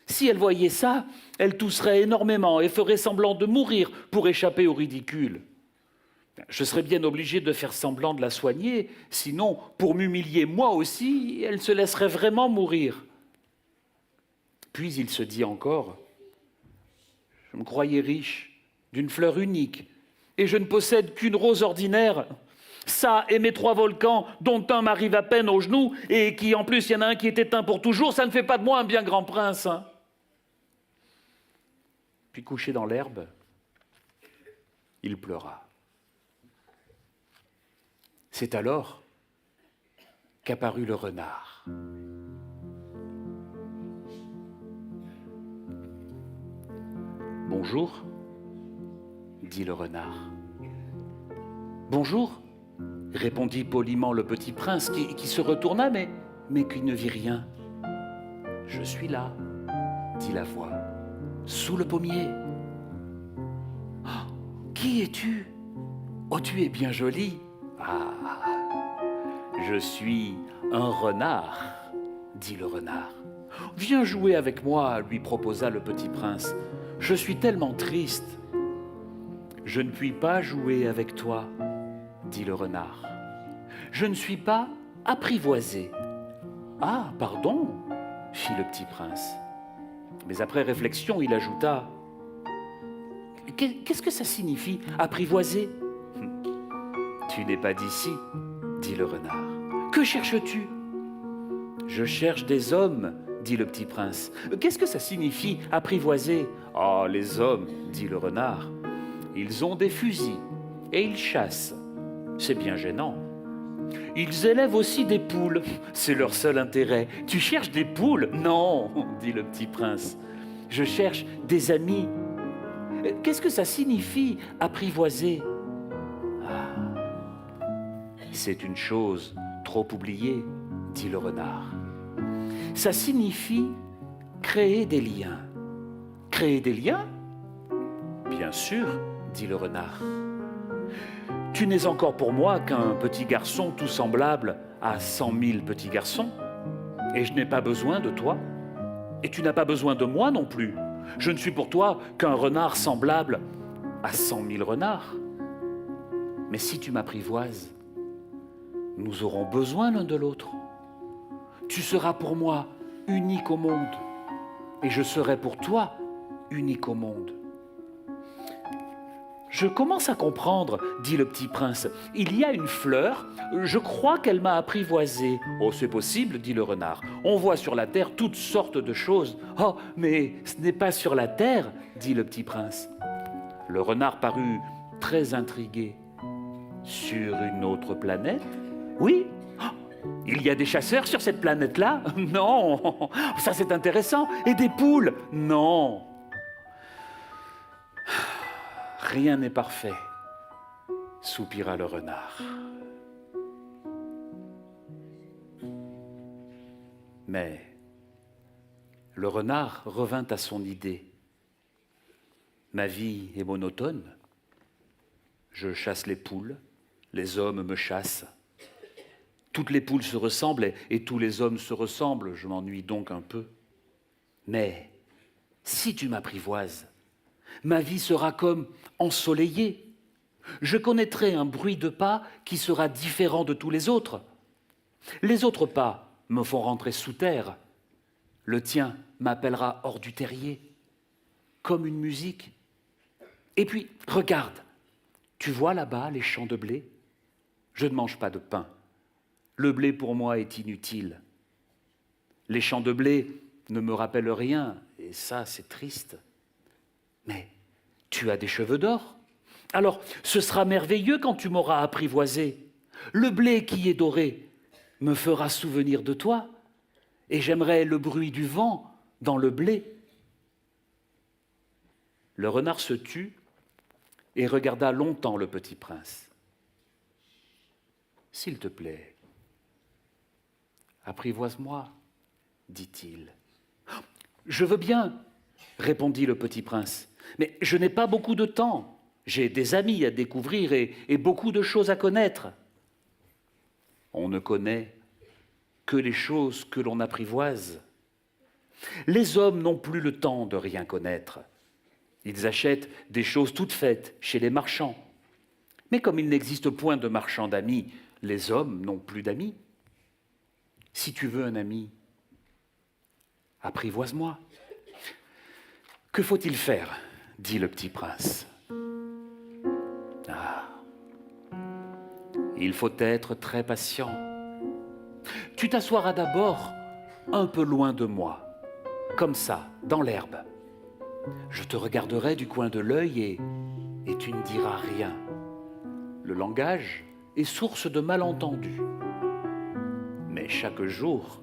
Si elle voyait ça, elle tousserait énormément et ferait semblant de mourir pour échapper au ridicule. Je serais bien obligé de faire semblant de la soigner, sinon, pour m'humilier moi aussi, elle se laisserait vraiment mourir. Puis il se dit encore, « Je me croyais riche, d'une fleur unique, et je ne possède qu'une rose ordinaire. Ça et mes 3 volcans, dont un m'arrive à peine aux genoux, et qui en plus, il y en a un qui est éteint pour toujours, ça ne fait pas de moi un bien grand prince. Hein. » Puis couché dans l'herbe, il pleura. C'est alors qu'apparut le renard. « Bonjour » dit le renard. « Bonjour » répondit poliment le petit prince qui se retourna, mais qui ne vit rien. « Je suis là » dit la voix, « sous le pommier. »« Oh, qui es-tu ? Oh, tu es bien jolie. »« Ah, je suis un renard, » dit le renard. « Viens jouer avec moi, » lui proposa le petit prince. « Je suis tellement triste. »« Je ne puis pas jouer avec toi, » dit le renard. « Je ne suis pas apprivoisé. »« Ah, pardon, » fit le petit prince. Mais après réflexion, il ajouta, « Qu'est-ce que ça signifie, apprivoiser ?»« Tu n'es pas d'ici, » dit le renard. « Que cherches-tu ?»« Je cherche des hommes dit le petit prince. Qu'est-ce que ça signifie, apprivoiser? Ah, les hommes, dit le renard, ils ont des fusils et ils chassent. C'est bien gênant. Ils élèvent aussi des poules, c'est leur seul intérêt. Tu cherches des poules? Non, dit le petit prince. Je cherche des amis. Qu'est-ce que ça signifie, apprivoiser? Ah, c'est une chose trop oubliée, dit le renard. Ça signifie créer des liens. Créer des liens? Bien sûr, dit le renard. Tu n'es encore pour moi qu'un petit garçon tout semblable à 100 000 petits garçons. Et je n'ai pas besoin de toi. Et tu n'as pas besoin de moi non plus. Je ne suis pour toi qu'un renard semblable à 100 000 renards. Mais si tu m'apprivoises, nous aurons besoin l'un de l'autre. Tu seras pour moi unique au monde. Et je serai pour toi unique au monde. Je commence à comprendre, dit le petit prince. Il y a une fleur, je crois qu'elle m'a apprivoisé. Oh, c'est possible, dit le renard. On voit sur la terre toutes sortes de choses. Oh, mais ce n'est pas sur la terre, dit le petit prince. Le renard parut très intrigué. Sur une autre planète? Oui. Oh, il y a des chasseurs sur cette planète-là? Non. Ça, c'est intéressant. Et des poules? Non. Rien n'est parfait, soupira le renard. Mais le renard revint à son idée. Ma vie est monotone. Je chasse les poules, les hommes me chassent. Toutes les poules se ressemblent et tous les hommes se ressemblent, je m'ennuie donc un peu. Mais si tu m'apprivoises, ma vie sera comme ensoleillée. Je connaîtrai un bruit de pas qui sera différent de tous les autres. Les autres pas me font rentrer sous terre. Le tien m'appellera hors du terrier, comme une musique. Et puis, regarde, tu vois là-bas les champs de blé? Je ne mange pas de pain. Le blé pour moi est inutile. Les champs de blé ne me rappellent rien, et ça, c'est triste. Mais tu as des cheveux d'or. Alors, ce sera merveilleux quand tu m'auras apprivoisé. Le blé qui est doré me fera souvenir de toi, et j'aimerais le bruit du vent dans le blé. Le renard se tut et regarda longtemps le petit prince. « S'il te plaît, apprivoise-moi, dit-il. « Je veux bien, répondit le petit prince. Mais je n'ai pas beaucoup de temps. J'ai des amis à découvrir et beaucoup de choses à connaître. On ne connaît que les choses que l'on apprivoise. Les hommes n'ont plus le temps de rien connaître. Ils achètent des choses toutes faites chez les marchands. Mais comme il n'existe point de marchands d'amis, les hommes n'ont plus d'amis. Si tu veux un ami, apprivoise-moi. Que faut-il faire ? Dit le petit prince. Ah, il faut être très patient. Tu t'assoiras d'abord un peu loin de moi, comme ça, dans l'herbe. Je te regarderai du coin de l'œil et tu ne diras rien. Le langage est source de malentendus. Mais chaque jour,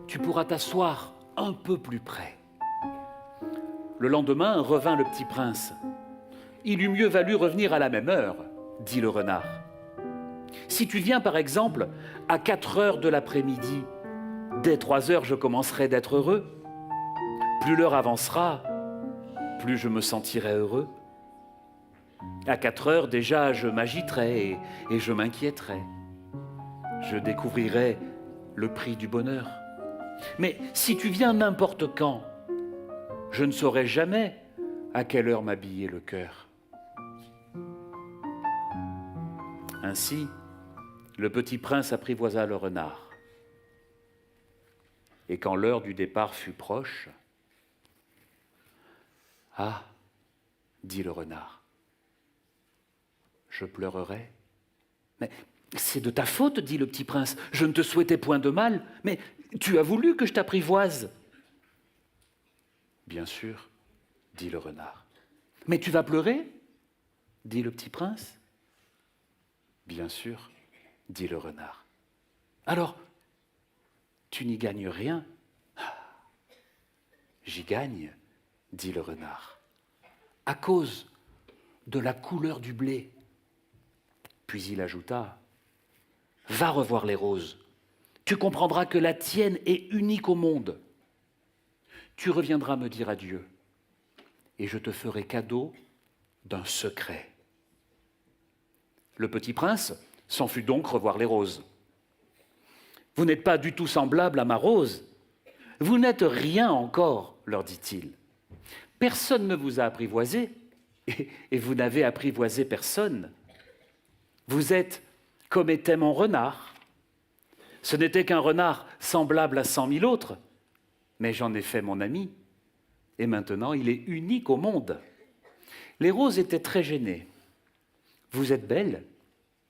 tu pourras t'asseoir un peu plus près. Le lendemain revint le petit prince. Il eût mieux valu revenir à la même heure, dit le renard. Si tu viens par exemple à 4 heures de l'après-midi, dès 3 heures je commencerai d'être heureux. Plus l'heure avancera, plus je me sentirai heureux. À 4 heures déjà je m'agiterai et je m'inquiéterai. Je découvrirai le prix du bonheur. Mais si tu viens n'importe quand, je ne saurai jamais à quelle heure m'habiller le cœur. Ainsi, le petit prince apprivoisa le renard. Et quand l'heure du départ fut proche, « Ah, dit le renard, je pleurerai. » « Mais c'est de ta faute, dit le petit prince, je ne te souhaitais point de mal, mais Tu as voulu que je t'apprivoise. Bien sûr, dit le renard. Mais tu vas pleurer, dit le petit prince. Bien sûr, dit le renard. Alors, tu n'y gagnes rien. J'y gagne, dit le renard, à cause de la couleur du blé. Puis il ajouta, va revoir les roses. Tu comprendras que la tienne est unique au monde. Tu reviendras me dire adieu et je te ferai cadeau d'un secret. Le petit prince s'en fut donc revoir les roses. Vous n'êtes pas du tout semblable à ma rose. Vous n'êtes rien encore, leur dit-il. Personne ne vous a apprivoisé et vous n'avez apprivoisé personne. Vous êtes comme était mon renard. Ce n'était qu'un renard semblable à 100 000 autres, mais j'en ai fait mon ami. Et maintenant, il est unique au monde. Les roses étaient très gênées. Vous êtes belle,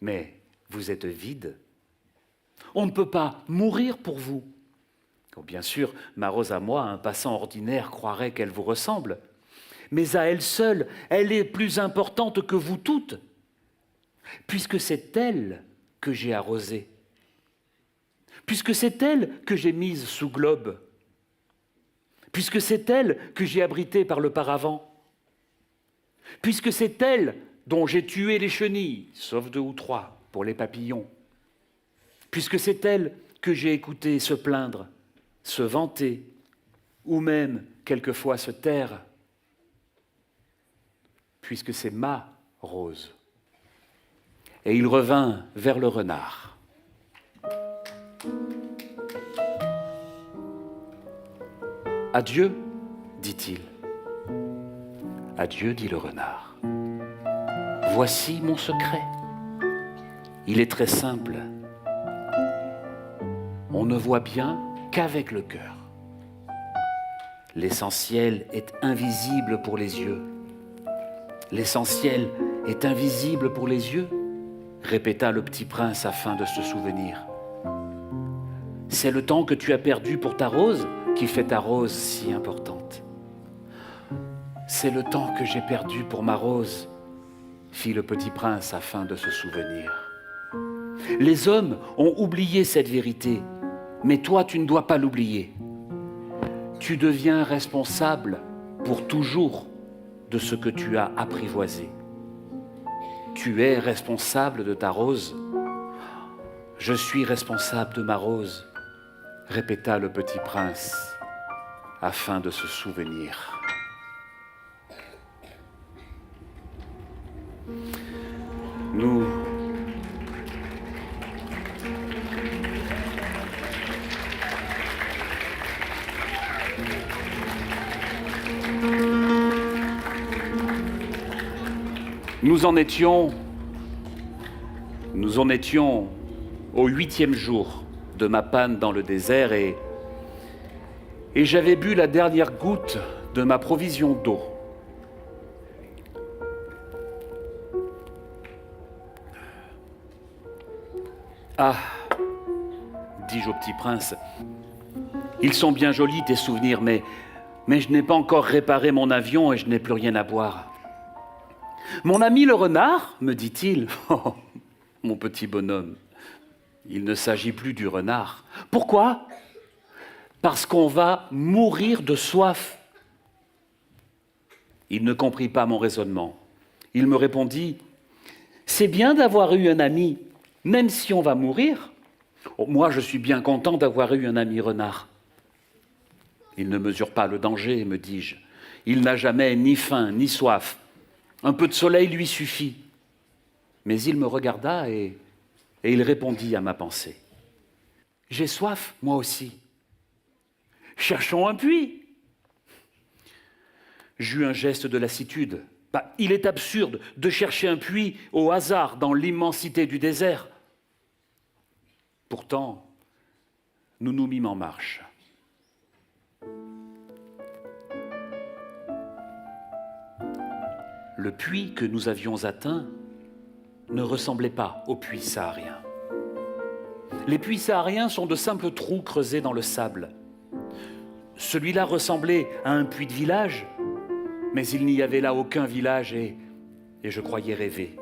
mais vous êtes vide. On ne peut pas mourir pour vous. Oh, bien sûr, ma rose à moi, un passant ordinaire croirait qu'elle vous ressemble. Mais à elle seule, elle est plus importante que vous toutes, puisque c'est elle que j'ai arrosée. Puisque c'est elle que j'ai mise sous globe, puisque c'est elle que j'ai abritée par le paravent, puisque c'est elle dont j'ai tué les chenilles, sauf 2 ou 3 pour les papillons, puisque c'est elle que j'ai écouté se plaindre, se vanter, ou même quelquefois se taire, puisque c'est ma rose. Et il revint vers le renard. Adieu, dit-il. Adieu, dit le renard. Voici mon secret. Il est très simple. On ne voit bien qu'avec le cœur. L'essentiel est invisible pour les yeux. L'essentiel est invisible pour les yeux, répéta le petit prince afin de se souvenir. C'est le temps que tu as perdu pour ta rose qui fait ta rose si importante. C'est le temps que j'ai perdu pour ma rose, fit le petit prince afin de se souvenir. Les hommes ont oublié cette vérité, mais toi tu ne dois pas l'oublier. Tu deviens responsable pour toujours de ce que tu as apprivoisé. Tu es responsable de ta rose. Je suis responsable de ma rose, répéta le petit prince, afin de se souvenir. Nous en étions au 8e jour de ma panne dans le désert et j'avais bu la dernière goutte de ma provision d'eau. Ah, dis-je au petit prince, ils sont bien jolis tes souvenirs, mais je n'ai pas encore réparé mon avion et je n'ai plus rien à boire. Mon ami le renard, me dit-il, oh, mon petit bonhomme, il ne s'agit plus du renard. Pourquoi ? Parce qu'on va mourir de soif. Il ne comprit pas mon raisonnement. Il me répondit, c'est bien d'avoir eu un ami, même si on va mourir. Oh, moi, je suis bien content d'avoir eu un ami renard. Il ne mesure pas le danger, me dis-je. Il n'a jamais ni faim, ni soif. Un peu de soleil lui suffit. Mais il me regarda et il répondit à ma pensée. J'ai soif, moi aussi. Cherchons un puits. J'eus un geste de lassitude. Il est absurde de chercher un puits au hasard dans l'immensité du désert. Pourtant, nous nous mîmes en marche. Le puits que nous avions atteint ne ressemblait pas au puits saharien. Les puits sahariens sont de simples trous creusés dans le sable. Celui-là ressemblait à un puits de village, mais il n'y avait là aucun village et je croyais rêver.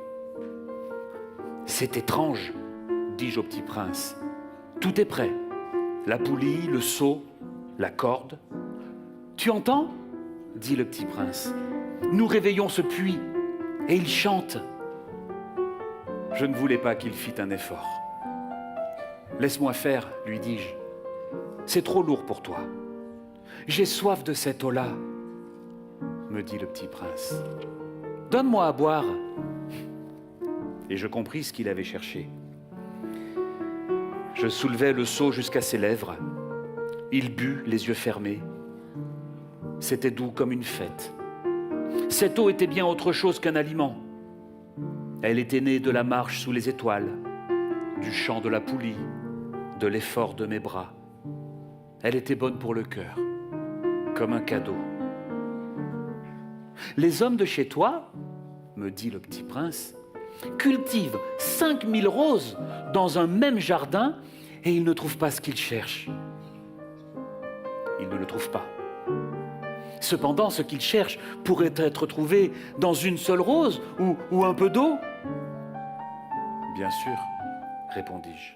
« C'est étrange, dis-je au petit prince. Tout est prêt. La poulie, le seau, la corde. Tu entends ? Dit le petit prince. Nous réveillons ce puits et il chante. Je ne voulais pas qu'il fît un effort. Laisse-moi faire, lui dis-je. C'est trop lourd pour toi. J'ai soif de cette eau-là, me dit le petit prince. Donne-moi à boire. Et je compris ce qu'il avait cherché. Je soulevai le seau jusqu'à ses lèvres. Il but, les yeux fermés. C'était doux comme une fête. Cette eau était bien autre chose qu'un aliment. Elle était née de la marche sous les étoiles, du chant de la poulie, de l'effort de mes bras. Elle était bonne pour le cœur, comme un cadeau. Les hommes de chez toi, me dit le petit prince, cultivent 5000 roses dans un même jardin et ils ne trouvent pas ce qu'ils cherchent. Ils ne le trouvent pas. Cependant, ce qu'ils cherchent pourrait être trouvé dans une seule rose ou un peu d'eau. Bien sûr, répondis-je.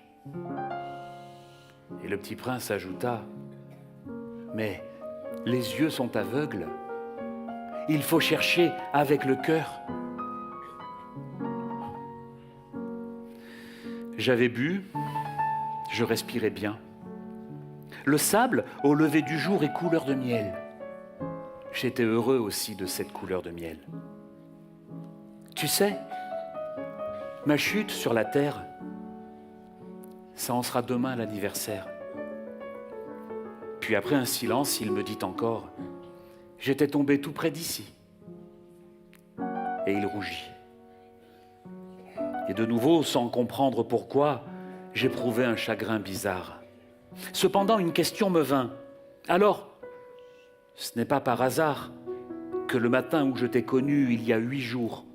Et le petit prince ajouta, mais les yeux sont aveugles. Il faut chercher avec le cœur. J'avais bu, je respirais bien. Le sable, au lever du jour, est couleur de miel. J'étais heureux aussi de cette couleur de miel. Tu sais, ma chute sur la terre, ça en sera demain l'anniversaire. Puis après un silence, il me dit encore, j'étais tombé tout près d'ici. Et il rougit. Et de nouveau, sans comprendre pourquoi, j'éprouvais un chagrin bizarre. Cependant, une question me vint. Alors, ce n'est pas par hasard que le matin où je t'ai connu, il y a 8 jours,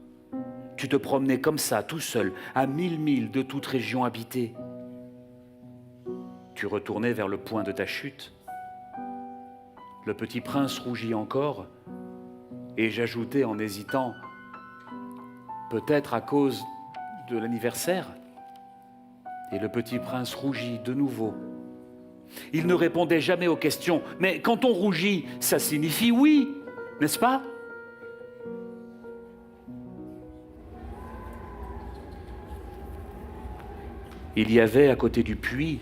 tu te promenais comme ça, tout seul, à 1000 milles de toute région habitée. Tu retournais vers le point de ta chute. Le petit prince rougit encore, et j'ajoutais en hésitant, peut-être à cause de l'anniversaire. Et le petit prince rougit de nouveau. Il ne répondait jamais aux questions, mais quand on rougit, ça signifie oui, n'est-ce pas ? Il y avait à côté du puits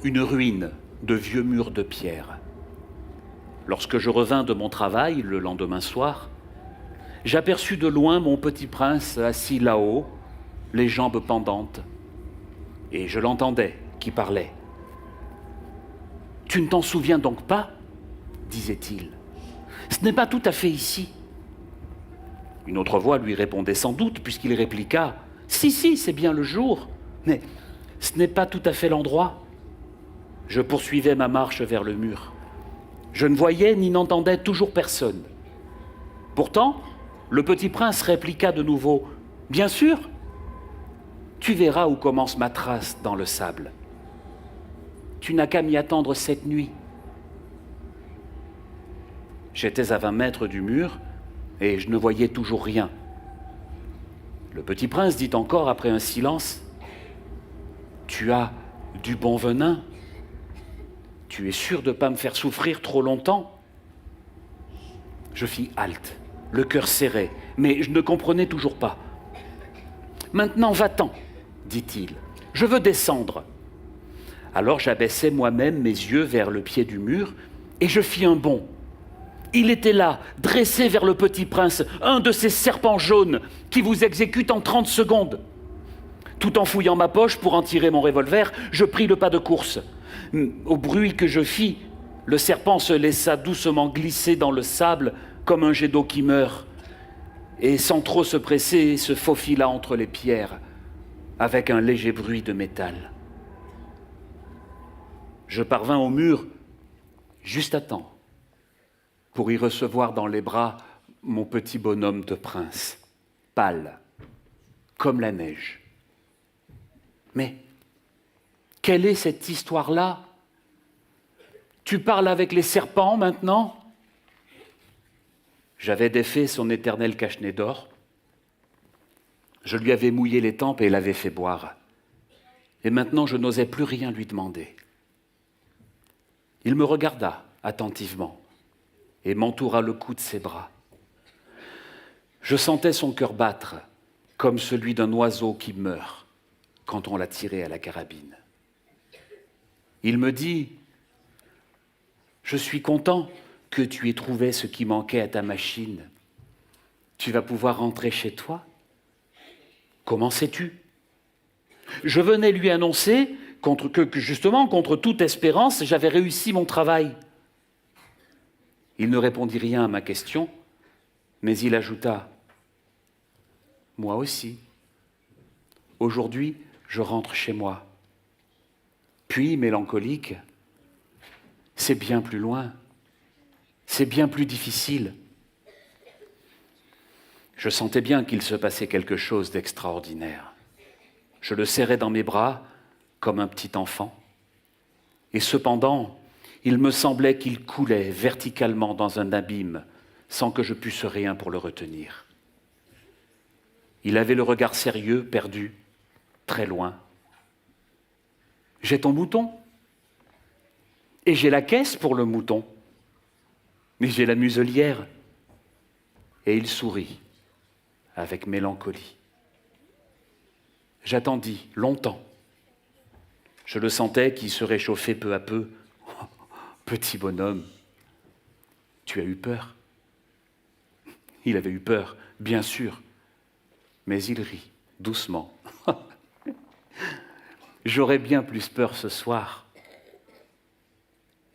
une ruine de vieux murs de pierre. Lorsque je revins de mon travail le lendemain soir, j'aperçus de loin mon petit prince assis là-haut, les jambes pendantes, et je l'entendais qui parlait. « Tu ne t'en souviens donc pas ?» disait-il. « Ce n'est pas tout à fait ici. » Une autre voix lui répondait sans doute, puisqu'il répliqua « Si, c'est bien le jour, mais ce n'est pas tout à fait l'endroit. » Je poursuivais ma marche vers le mur. Je ne voyais ni n'entendais toujours personne. Pourtant, le petit prince répliqua de nouveau « Bien sûr, tu verras où commence ma trace dans le sable. Tu n'as qu'à m'y attendre cette nuit. » J'étais à 20 mètres du mur et je ne voyais toujours rien. Le petit prince dit encore après un silence « Tu as du bon venin ? Tu es sûr de ne pas me faire souffrir trop longtemps ?» Je fis halte, le cœur serré, mais je ne comprenais toujours pas. « Maintenant, va-t'en, dit-il, je veux descendre. » Alors j'abaissai moi-même mes yeux vers le pied du mur et je fis un bond. Il était là, dressé vers le petit prince, un de ces serpents jaunes qui vous exécutent en 30 secondes. Tout en fouillant ma poche pour en tirer mon revolver, je pris le pas de course. Au bruit que je fis, le serpent se laissa doucement glisser dans le sable comme un jet d'eau qui meurt, et sans trop se presser, se faufila entre les pierres, avec un léger bruit de métal. Je parvins au mur juste à temps pour y recevoir dans les bras mon petit bonhomme de prince, pâle, comme la neige. Mais Quelle est cette histoire-là? Tu parles avec les serpents maintenant? J'avais défait son éternel cache-nez d'or. Je lui avais mouillé les tempes et l'avais fait boire. Et maintenant, je n'osais plus rien lui demander. Il me regarda attentivement et m'entoura le cou de ses bras. Je sentais son cœur battre comme celui d'un oiseau qui meurt quand on l'a tiré à la carabine. Il me dit « Je suis content que tu aies trouvé ce qui manquait à ta machine. Tu vas pouvoir rentrer chez toi. Comment sais-tu » Je venais lui annoncer que justement, contre toute espérance, j'avais réussi mon travail. Il ne répondit rien à ma question, mais il ajouta « Moi aussi. Aujourd'hui, je rentre chez moi. » Puis, mélancolique, « C'est bien plus loin. C'est bien plus difficile. » Je sentais bien qu'il se passait quelque chose d'extraordinaire. Je le serrais dans mes bras comme un petit enfant. Et cependant, il me semblait qu'il coulait verticalement dans un abîme sans que je pusse rien pour le retenir. Il avait le regard sérieux, perdu, très loin. « J'ai ton mouton. Et j'ai la caisse pour le mouton. Mais j'ai la muselière. » Et il sourit avec mélancolie. J'attendis longtemps. Je le sentais qui se réchauffait peu à peu. Oh, petit bonhomme, tu as eu peur. Il avait eu peur, bien sûr, mais il rit doucement. J'aurais bien plus peur ce soir.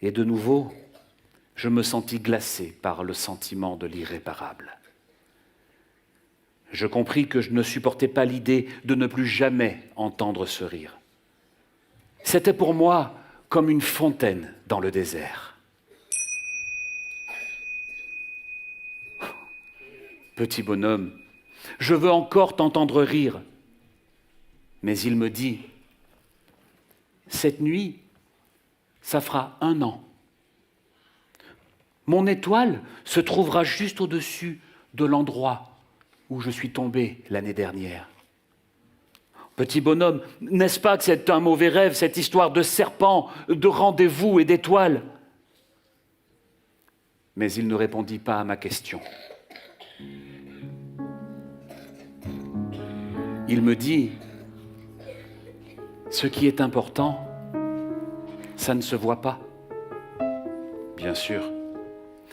Et de nouveau, je me sentis glacé par le sentiment de l'irréparable. Je compris que je ne supportais pas l'idée de ne plus jamais entendre ce rire. C'était pour moi comme une fontaine dans le désert. Petit bonhomme, je veux encore t'entendre rire. Mais il me dit, cette nuit, ça fera 1 an. Mon étoile se trouvera juste au-dessus de l'endroit où je suis tombé l'année dernière. Petit bonhomme, n'est-ce pas que c'est un mauvais rêve, cette histoire de serpent, de rendez-vous et d'étoiles? Mais il ne répondit pas à ma question. Il me dit, ce qui est important, ça ne se voit pas. Bien sûr,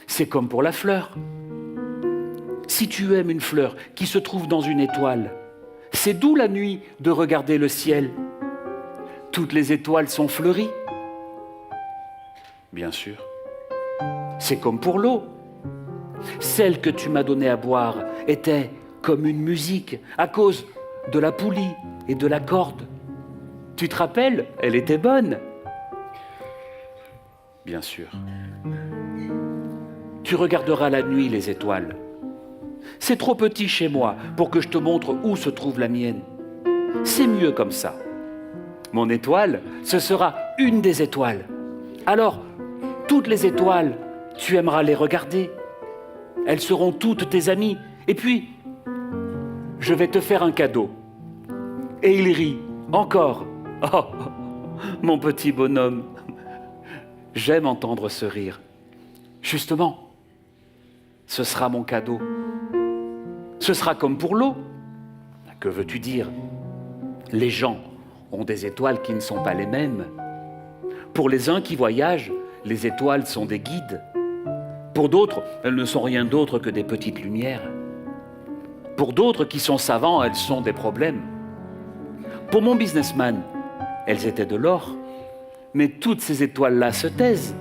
c'est comme pour la fleur. Si tu aimes une fleur qui se trouve dans une étoile, c'est doux la nuit de regarder le ciel. Toutes les étoiles sont fleuries. Bien sûr. C'est comme pour l'eau. Celle que tu m'as donnée à boire était comme une musique à cause de la poulie et de la corde. Tu te rappelles, elle était bonne. Bien sûr. Tu regarderas la nuit les étoiles. C'est trop petit chez moi pour que je te montre où se trouve la mienne. C'est mieux comme ça. Mon étoile, ce sera une des étoiles. Alors, toutes les étoiles, tu aimeras les regarder. Elles seront toutes tes amies. Et puis, je vais te faire un cadeau. Et il rit, encore. Oh, mon petit bonhomme. J'aime entendre ce rire. Justement, ce sera mon cadeau. Ce sera comme pour l'eau. Que veux-tu dire? Les gens ont des étoiles qui ne sont pas les mêmes. Pour les uns qui voyagent, les étoiles sont des guides. Pour d'autres, elles ne sont rien d'autre que des petites lumières. Pour d'autres qui sont savants, elles sont des problèmes. Pour mon businessman, elles étaient de l'or. Mais toutes ces étoiles-là se taisent.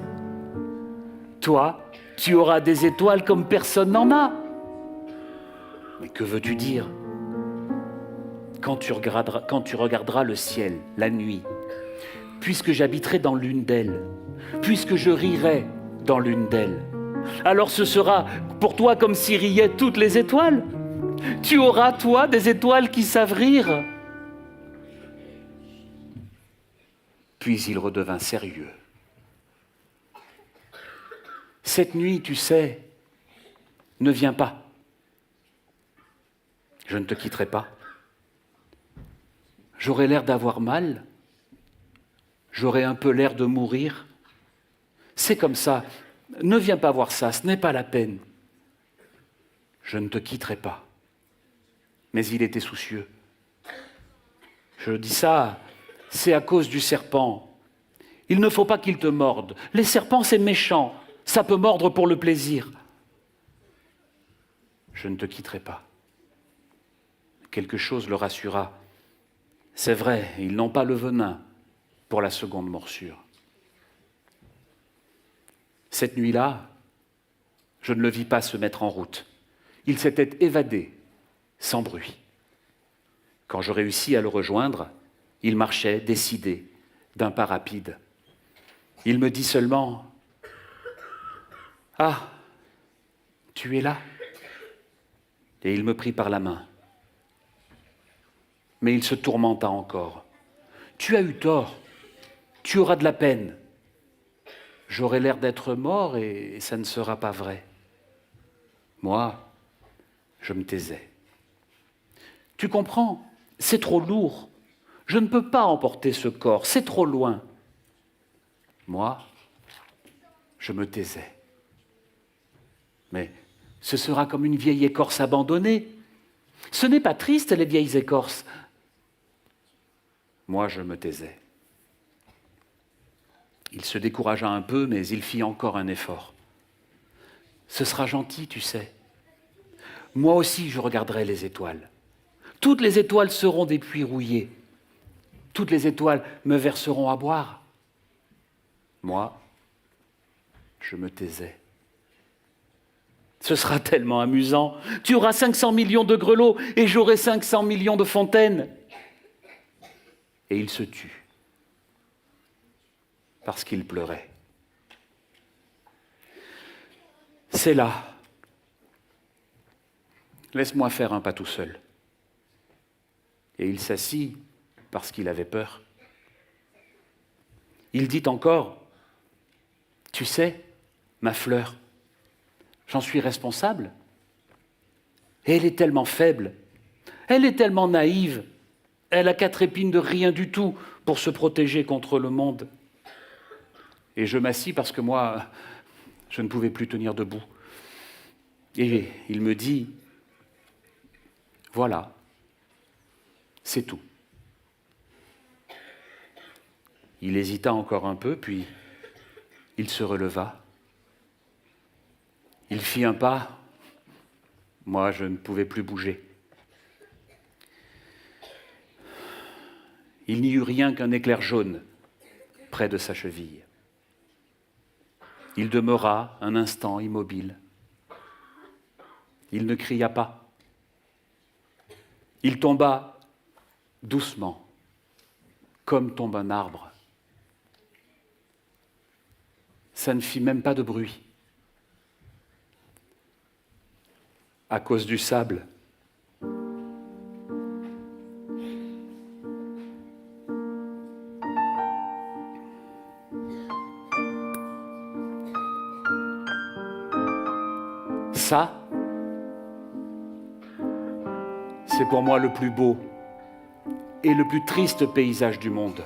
Toi, tu auras des étoiles comme personne n'en a. Mais que veux-tu dire? Quand tu regarderas le ciel, la nuit, puisque j'habiterai dans l'une d'elles, puisque je rirai dans l'une d'elles, alors ce sera pour toi comme si riaient toutes les étoiles. Tu auras, toi, des étoiles qui savent rire. Puis il redevint sérieux. Cette nuit, tu sais, ne viens pas. Je ne te quitterai pas. J'aurai l'air d'avoir mal. J'aurai un peu l'air de mourir. C'est comme ça. Ne viens pas voir ça, ce n'est pas la peine. Je ne te quitterai pas. Mais il était soucieux. Je dis ça, c'est à cause du serpent. Il ne faut pas qu'il te morde. Les serpents, c'est méchant. Ça peut mordre pour le plaisir. Je ne te quitterai pas. Quelque chose le rassura. C'est vrai, ils n'ont pas le venin pour la seconde morsure. Cette nuit-là, je ne le vis pas se mettre en route. Il s'était évadé, sans bruit. Quand je réussis à le rejoindre, il marchait, décidé, d'un pas rapide. Il me dit seulement « Ah, tu es là ?» Et il me prit par la main. Mais il se tourmenta encore. « Tu as eu tort, tu auras de la peine. J'aurai l'air d'être mort et ça ne sera pas vrai. » Moi, je me taisais. « Tu comprends, c'est trop lourd. Je ne peux pas emporter ce corps, c'est trop loin. » Moi, je me taisais. Mais ce sera comme une vieille écorce abandonnée. Ce n'est pas triste, les vieilles écorces. Moi, je me taisais. Il se découragea un peu, mais il fit encore un effort. Ce sera gentil, tu sais. Moi aussi, je regarderai les étoiles. Toutes les étoiles seront des puits rouillés. Toutes les étoiles me verseront à boire. Moi, je me taisais. Ce sera tellement amusant. Tu auras 500 millions de grelots et j'aurai 500 millions de fontaines. Et il se tut, parce qu'il pleurait. C'est là. Laisse-moi faire un pas tout seul. Et il s'assit parce qu'il avait peur. Il dit encore, « Tu sais, ma fleur, j'en suis responsable. Et elle est tellement faible, elle est tellement naïve, elle a 4 épines de rien du tout pour se protéger contre le monde. » Et je m'assis parce que moi, je ne pouvais plus tenir debout. Et il me dit, « Voilà, c'est tout. » Il hésita encore un peu, puis il se releva. Il fit un pas. Moi, je ne pouvais plus bouger. Il n'y eut rien qu'un éclair jaune près de sa cheville. Il demeura un instant immobile. Il ne cria pas. Il tomba doucement, comme tombe un arbre. Ça ne fit même pas de bruit. À cause du sable. Ça, c'est pour moi le plus beau et le plus triste paysage du monde.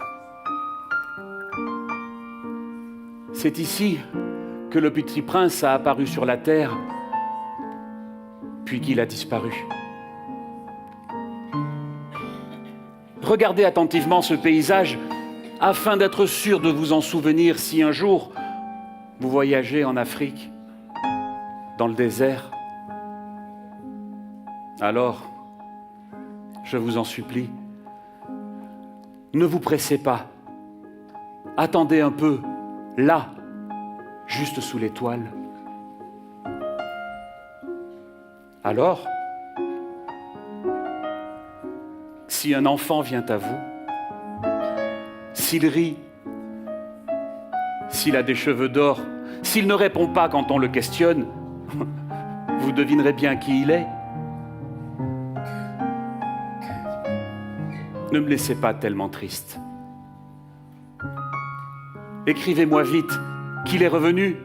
C'est ici que le petit prince a apparu sur la terre, puis qu'il a disparu. Regardez attentivement ce paysage afin d'être sûr de vous en souvenir si un jour vous voyagez en Afrique, dans le désert. Alors, je vous en supplie, ne vous pressez pas. Attendez un peu, là, juste sous l'étoile. Alors, si un enfant vient à vous, s'il rit, s'il a des cheveux d'or, s'il ne répond pas quand on le questionne, vous devinerez bien qui il est. Ne me laissez pas tellement triste. Écrivez-moi vite qu'il est revenu.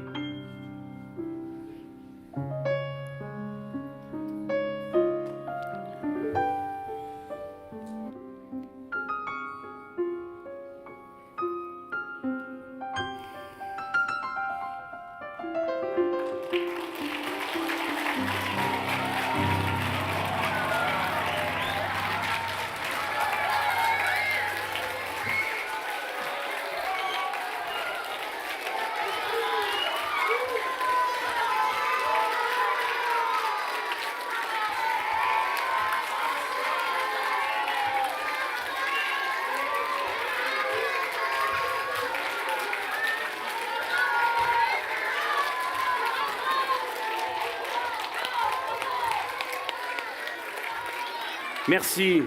Merci.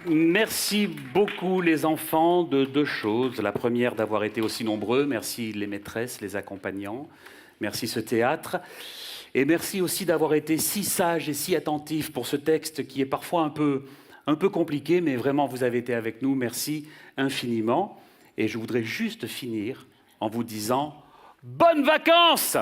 Merci beaucoup les enfants de deux choses. La première, d'avoir été aussi nombreux. Merci les maîtresses, les accompagnants. Merci ce théâtre. Et merci aussi d'avoir été si sages et si attentifs pour ce texte qui est parfois un peu compliqué, mais vraiment vous avez été avec nous. Merci infiniment. Et je voudrais juste finir en vous disant bonnes vacances.